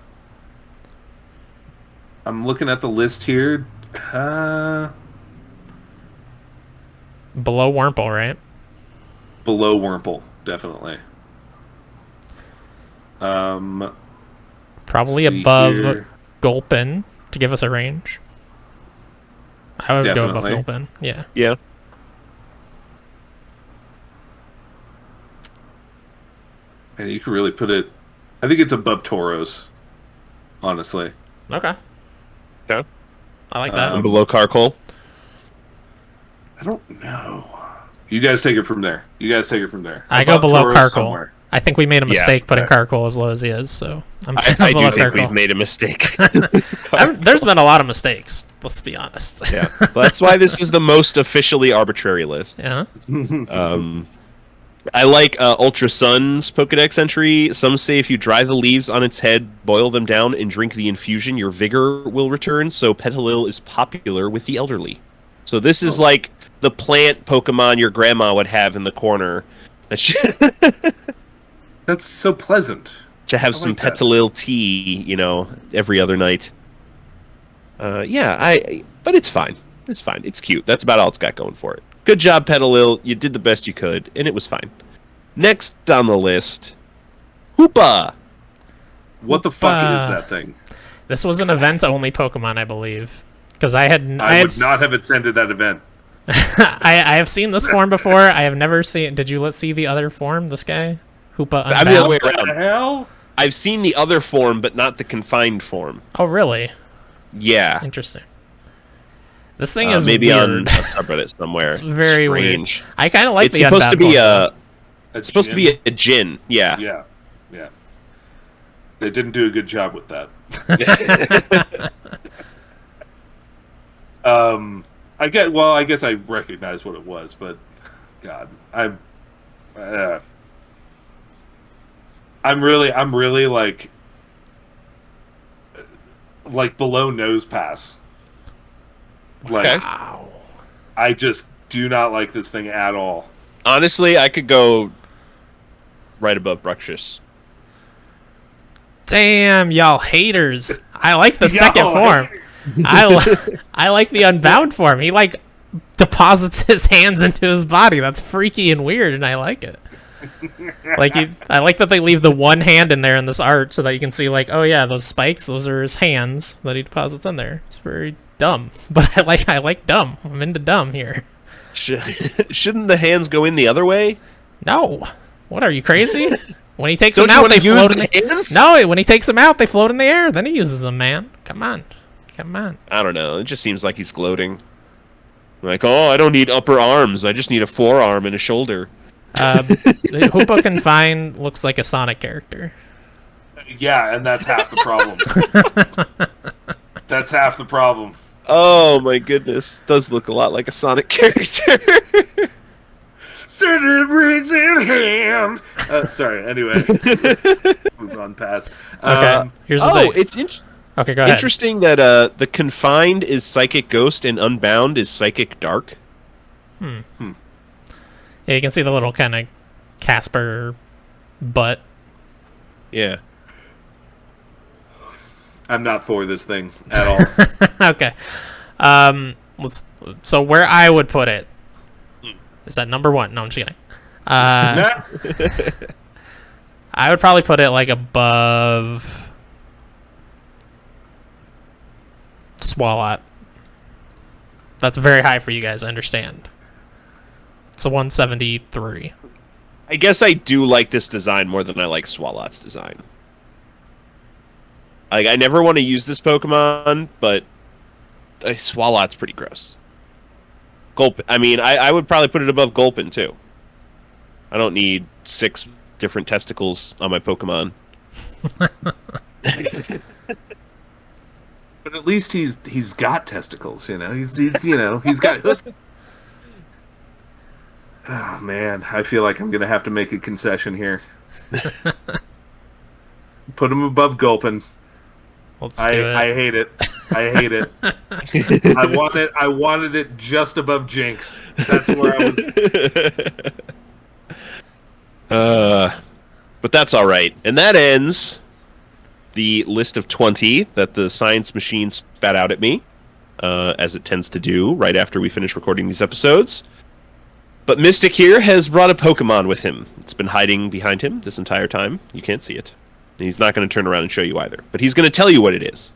looking at the list here. Below Wurmple, right? Below Wurmple, definitely. Probably see above here. Gulpin to give us a range. I would go above Definitely. Gulpin. Yeah. Yeah. And you can really put it. I think it's above Tauros, honestly. Okay. Okay. I like that. And below Carkol. I don't know. You guys take it from there. I go Above below Tauros Carkol. somewhere. I think we made a mistake putting okay. Carkol as low as he is, so I'm I below do think Carkol. we've made a mistake. There's been a lot of mistakes, let's be honest. Yeah. Well, that's why this is the most officially arbitrary list. Yeah. I like Ultra Sun's Pokedex entry. Some say if you dry the leaves on its head, boil them down, and drink the infusion, your vigor will return. So Petalil is popular with the elderly. So this is like the plant Pokemon your grandma would have in the corner. That's so pleasant. To have I some like that. Petalil tea, every other night. But it's fine. It's fine. It's cute. That's about all it's got going for it. Good job, Petalil. You did the best you could, and it was fine. Next on the list, Hoopa. What the fuck is that thing? This was an event-only Pokemon, I believe. Because I would not have attended that event. I have seen this form before. I have never seen... Did you see the other form, this guy? Hoopa I'm the other way Unbound? What the around. hell? I've seen the other form, but not the confined form. Oh, really? Yeah. Interesting. This thing is maybe weird. on a subreddit somewhere. It's very strange. weird. I kind of like It's the supposed to Unbound be form. It's supposed to be a djinn. Yeah. Yeah. They didn't do a good job with that. I guess I recognize what it was, but God, I'm really like below nose pass. Like, Okay. Wow. I just do not like this thing at all. Honestly, I could go right above Bruxish. Damn, y'all haters. I like the second form. I like the Unbound form. He like deposits his hands into his body. That's freaky and weird, and I like it. I like that they leave the one hand in there in this art so that you can see, like, oh yeah, those spikes, those are his hands that he deposits in there. It's very dumb, but I like dumb. I'm into dumb here. Shouldn't the hands go in the other way? No, what are you, crazy? When he takes Don't them you out, wanna they use float in the the hands? No, when he takes them out, they float in the air. Then he uses them, man. Come on. I don't know. It just seems like he's gloating. Like, oh, I don't need upper arms. I just need a forearm and a shoulder. Hoopa Confine looks like a Sonic character. Yeah, and that's half the problem. That's half the problem. Oh my goodness. Does look a lot like a Sonic character. Celebrate in hand. Sorry, anyway. Move on past. Okay, here's the thing. It's Okay, go ahead. interesting that the Confined is Psychic Ghost and Unbound is Psychic Dark. Yeah, you can see the little kind of Casper butt. Yeah. I'm not for this thing at all. Okay. So where I would put it is that number 1. No, I'm just kidding. I would probably put it like above Swalot. That's very high for you guys, I understand. It's a 173. I guess I do like this design more than I like Swalot's design. Like, I never want to use this Pokemon, but Swalot's pretty gross. Gulpin. I mean, I would probably put it above Gulpin, too. I don't need 6 different testicles on my Pokemon. But at least he's got testicles, you know. He's got. Oh man, I feel like I'm gonna have to make a concession here. Put him above Gulpin. Let's do it. I hate it. I hate it. I wanted it just above Jinx. That's where I was. But that's all right, and that ends the list of 20 that the science machine spat out at me, as it tends to do right after we finish recording these episodes. But Mystic here has brought a Pokemon with him. It's been hiding behind him this entire time. You can't see it. And he's not going to turn around and show you either. But he's going to tell you what it is.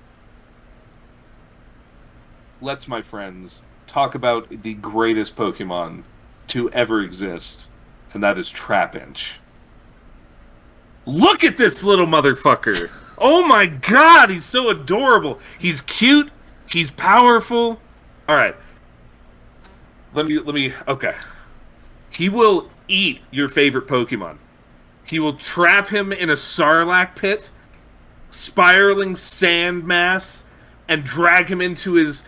Let's, my friends, talk about the greatest Pokemon to ever exist, and that is Trapinch. Look at this little motherfucker! Oh my god, he's so adorable! He's cute, he's powerful. Alright. Let me, okay. He will eat your favorite Pokemon. He will trap him in a Sarlacc pit, spiraling sand mass, and drag him into his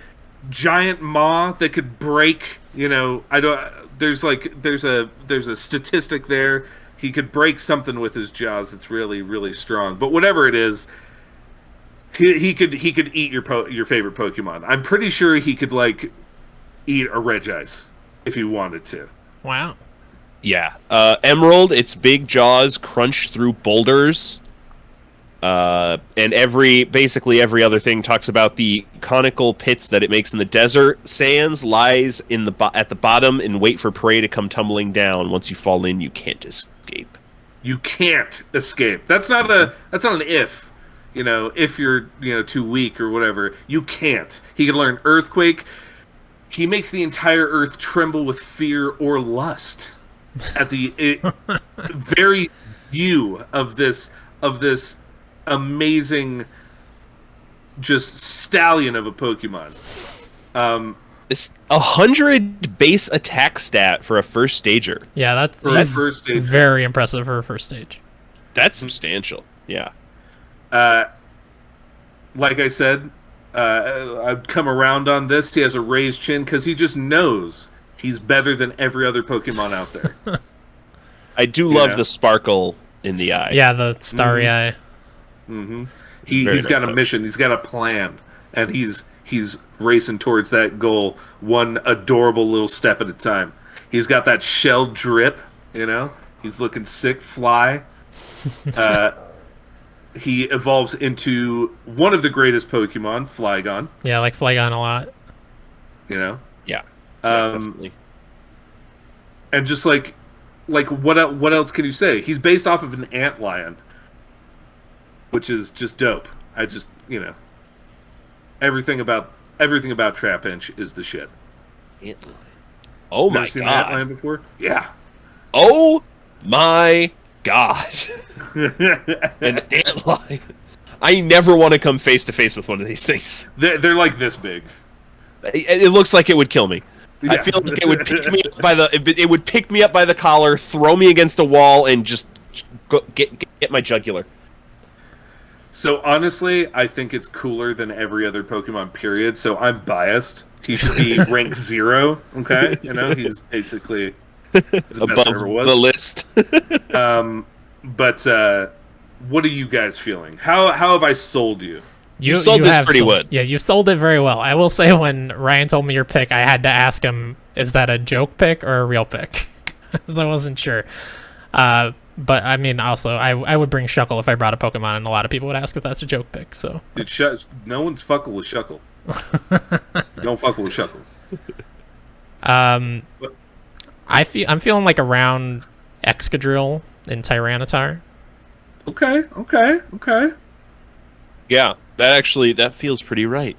giant maw that could break, you know, there's a statistic there. He could break something with his jaws that's really, really strong. But whatever it is, he could eat your favorite Pokemon. I'm pretty sure he could like eat a Regice if he wanted to. Wow. Yeah. Emerald, its big jaws crunch through boulders. And basically every other thing talks about the conical pits that it makes in the desert. Sands lies at the bottom and wait for prey to come tumbling down. Once you fall in, you can't escape. You can't escape. That's not an if. You know, if you're, too weak or whatever, you can't. He can learn Earthquake. He makes the entire earth tremble with fear or lust at the very view of this amazing, just stallion of a Pokemon. It's 100 base attack stat for a first stager. Yeah, that's first stage. Very impressive for a first stage. That's substantial. Yeah. Like I said, I'd come around on this. He has a raised chin because he just knows he's better than every other Pokemon out there. I do love the sparkle in the eye. Yeah, the starry eye. Mm-hmm. He's got a mission. He's got a plan, and he's he's racing towards that goal, one adorable little step at a time. He's got that shell drip, you know. He's looking sick, fly. He evolves into one of the greatest Pokemon, Flygon. Yeah, I like Flygon a lot. You know. Yeah. Definitely. And just like what else can you say? He's based off of an antlion, which is just dope. I just, you know, everything about Trapinch is the shit. Antlion. Oh my Never seen god! an antlion before? Yeah. Oh my god! An antlion. I never want to come face to face with one of these things. They're like this big. It looks like it would kill me. Yeah. I feel like it would pick me up by the collar, throw me against a wall, and just get my jugular. So honestly, I think it's cooler than every other Pokemon. Period. So I'm biased. He should be rank 0. Okay, you know, he's basically above the list. But what are you guys feeling? How have I sold you? You sold this pretty well. Yeah, you've sold it very well. I will say, when Ryan told me your pick, I had to ask him, is that a joke pick or a real pick? Because I wasn't sure. But I mean, also, I would bring Shuckle if I brought a Pokemon, and a lot of people would ask if that's a joke pick. So no one's fuckle with Shuckle. Don't fuckle with Shuckle. I'm feeling like around Excadrill and Tyranitar. Okay. Yeah, that feels pretty right.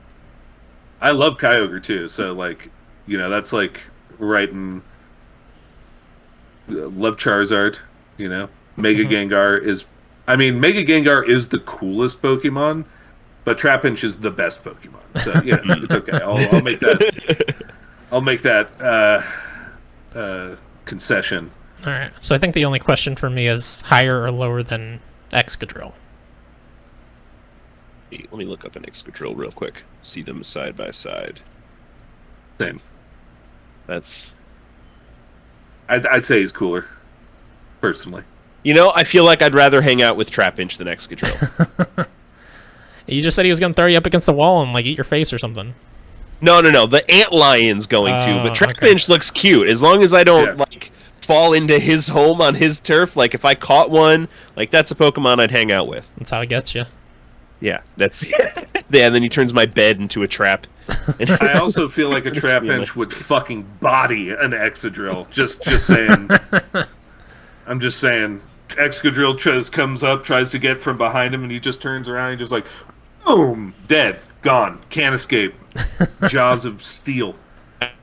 I love Kyogre too, so like, you know, that's like right in. Love Charizard, you know. Mega Gengar is, I mean, Mega Gengar is the coolest Pokemon, but Trapinch is the best Pokemon. So yeah, it's okay. I'll make that. I'll make that concession. All right. So I think the only question for me is higher or lower than Excadrill. Let me look up an Excadrill real quick. See them side by side. Same. That's. I'd say he's cooler, personally. You know, I feel like I'd rather hang out with Trapinch than Excadrill. You just said he was going to throw you up against the wall and like eat your face or something. No. The Antlion's going to, but Trapinch looks cute. As long as I don't like fall into his home on his turf, like if I caught one, like that's a Pokemon I'd hang out with. That's how it gets you. Yeah, that's yeah. And then he turns my bed into a trap. I also feel like a Trapinch would fucking body an Excadrill. Just saying. I'm just saying. Excadrill comes up, tries to get from behind him, and he just turns around and just like, boom, dead, gone, can't escape. Jaws of steel.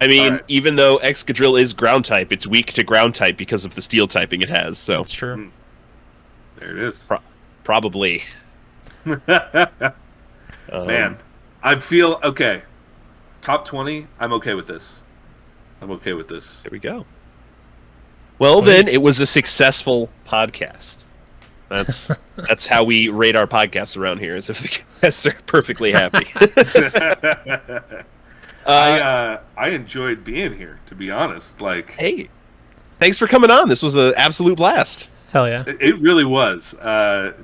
I mean, even though Excadrill is ground type, it's weak to ground type because of the steel typing it has. So that's true. There it is. Probably. Man, I feel okay. Top 20, I'm okay with this. There we go. Well, then, it was a successful podcast. That's how we rate our podcasts around here, is if the guests are perfectly happy. I enjoyed being here, to be honest. Like, hey, thanks for coming on. This was an absolute blast. Hell yeah. It really was.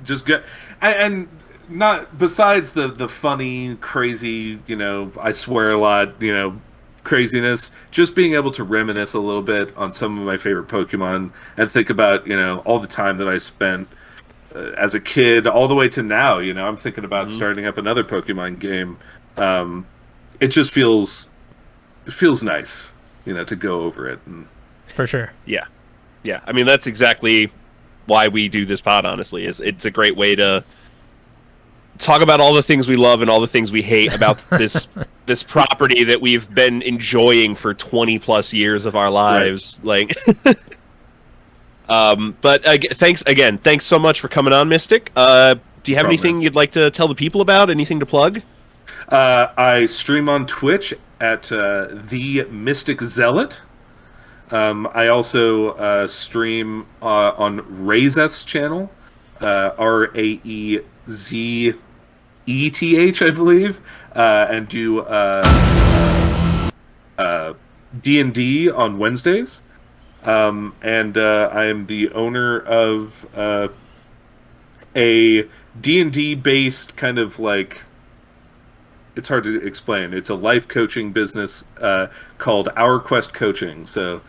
Just good. And not besides the funny, crazy, you know, I swear a lot, you know, craziness, just being able to reminisce a little bit on some of my favorite Pokemon and think about, you know, all the time that I spent as a kid all the way to now. You know, I'm thinking about starting up another Pokemon game. It just feels nice, you know, to go over it. And for sure. Yeah. I mean, that's exactly why we do this pod, honestly. It's a great way to talk about all the things we love and all the things we hate about this property that we've been enjoying for 20 plus years of our lives. Right. Like, but thanks so much for coming on, Mystic. Do you have anything you'd like to tell the people about? Anything to plug? I stream on Twitch at the Mystic Zealot. I also stream on Razeth's channel, RAEZETH, I believe, and do D&D on Wednesdays. And I am the owner of a D&D based kind of like it's hard to explain. It's a life coaching business called Our Quest Coaching. So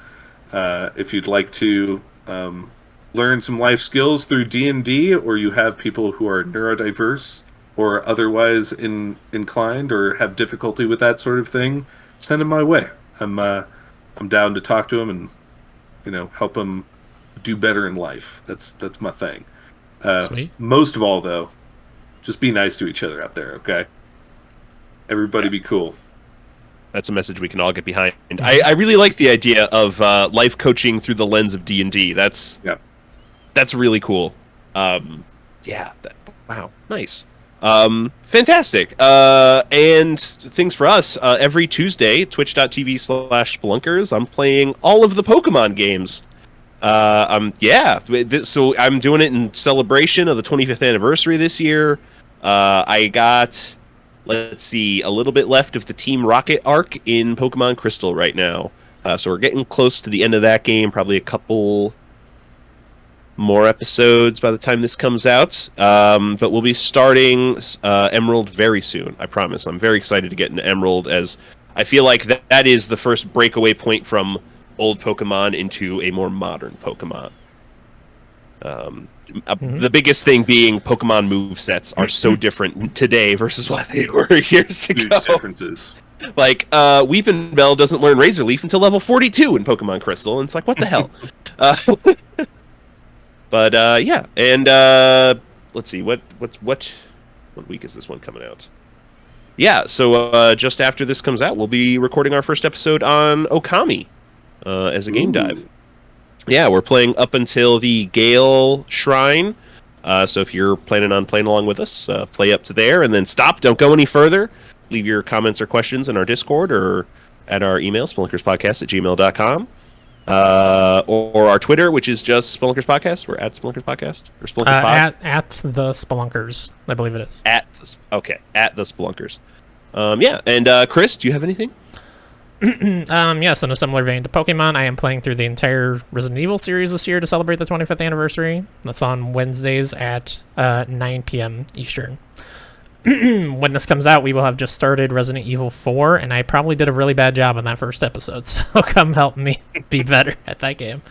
if you'd like to learn some life skills through D&D, or you have people who are neurodiverse or otherwise inclined or have difficulty with that sort of thing, send them my way. I'm down to talk to them and help them do better in life. That's my thing. Sweet. Most of all, though, just be nice to each other out there, okay? Everybody be cool. That's a message we can all get behind. I really like the idea of life coaching through the lens of D&D. That's really cool. Wow, nice. Fantastic. And things for us, every Tuesday, twitch.tv/Splunkers, I'm playing all of the Pokemon games. So I'm doing it in celebration of the 25th anniversary this year. I got, let's see, a little bit left of the Team Rocket arc in Pokemon Crystal right now. So we're getting close to the end of that game, probably a couple more episodes by the time this comes out. But we'll be starting Emerald very soon, I promise. I'm very excited to get into Emerald, as I feel like that is the first breakaway point from old Pokemon into a more modern Pokemon. The biggest thing being Pokemon movesets are so different today versus what they were years ago. Huge differences. Like, Weepin' Bell doesn't learn Razor Leaf until level 42 in Pokemon Crystal, and it's like, what the hell? Yeah, and let's see, what week is this one coming out? Yeah, so just after this comes out, we'll be recording our first episode on Okami as a game dive. Yeah, we're playing up until the Gale Shrine, so if you're planning on playing along with us, play up to there, and then stop, don't go any further. Leave your comments or questions in our Discord or at our email, spelunkerspodcast@gmail.com. Or our Twitter, which is just Spelunkers Podcast. We're at Spelunkers Podcast or Spelunkers Pod. At the Spelunkers, I believe it is. At the Spelunkers. And Chris, do you have anything? Yes, in a similar vein to Pokemon, I am playing through the entire Resident Evil series this year to celebrate the 25th anniversary. That's on Wednesdays at 9 p.m. Eastern. When this comes out, we will have just started Resident Evil 4, and I probably did a really bad job on that first episode, so come help me be better at that game.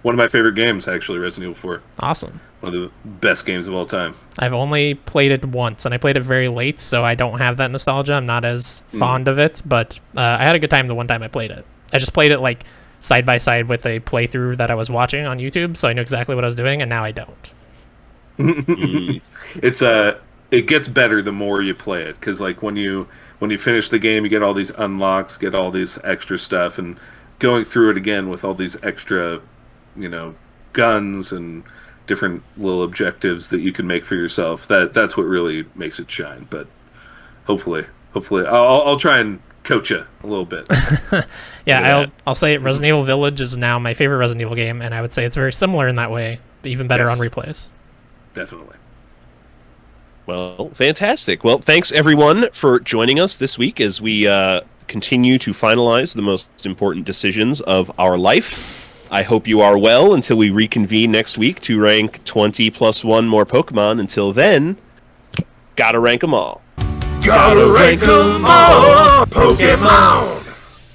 One of my favorite games, actually, Resident Evil 4. Awesome. One of the best games of all time. I've only played it once, and I played it very late, so I don't have that nostalgia. I'm not as fond of it, but I had a good time the one time I played it. I just played it like side by side with a playthrough that I was watching on YouTube, so I knew exactly what I was doing, and now I don't. It gets better the more you play it, because like when you finish the game, you get all these unlocks, get all these extra stuff, and going through it again with all these extra, guns and different little objectives that you can make for yourself. That's what really makes it shine. But hopefully, I'll try and coach you a little bit. Yeah, I'll say Resident Evil Village is now my favorite Resident Evil game, and I would say it's very similar in that way, but even better on replays. Definitely. Well, fantastic. Well, thanks everyone for joining us this week as we continue to finalize the most important decisions of our life. I hope you are well until we reconvene next week to rank 20+1 more Pokemon. Until then, gotta rank them all. Gotta rank 'em all, Pokemon!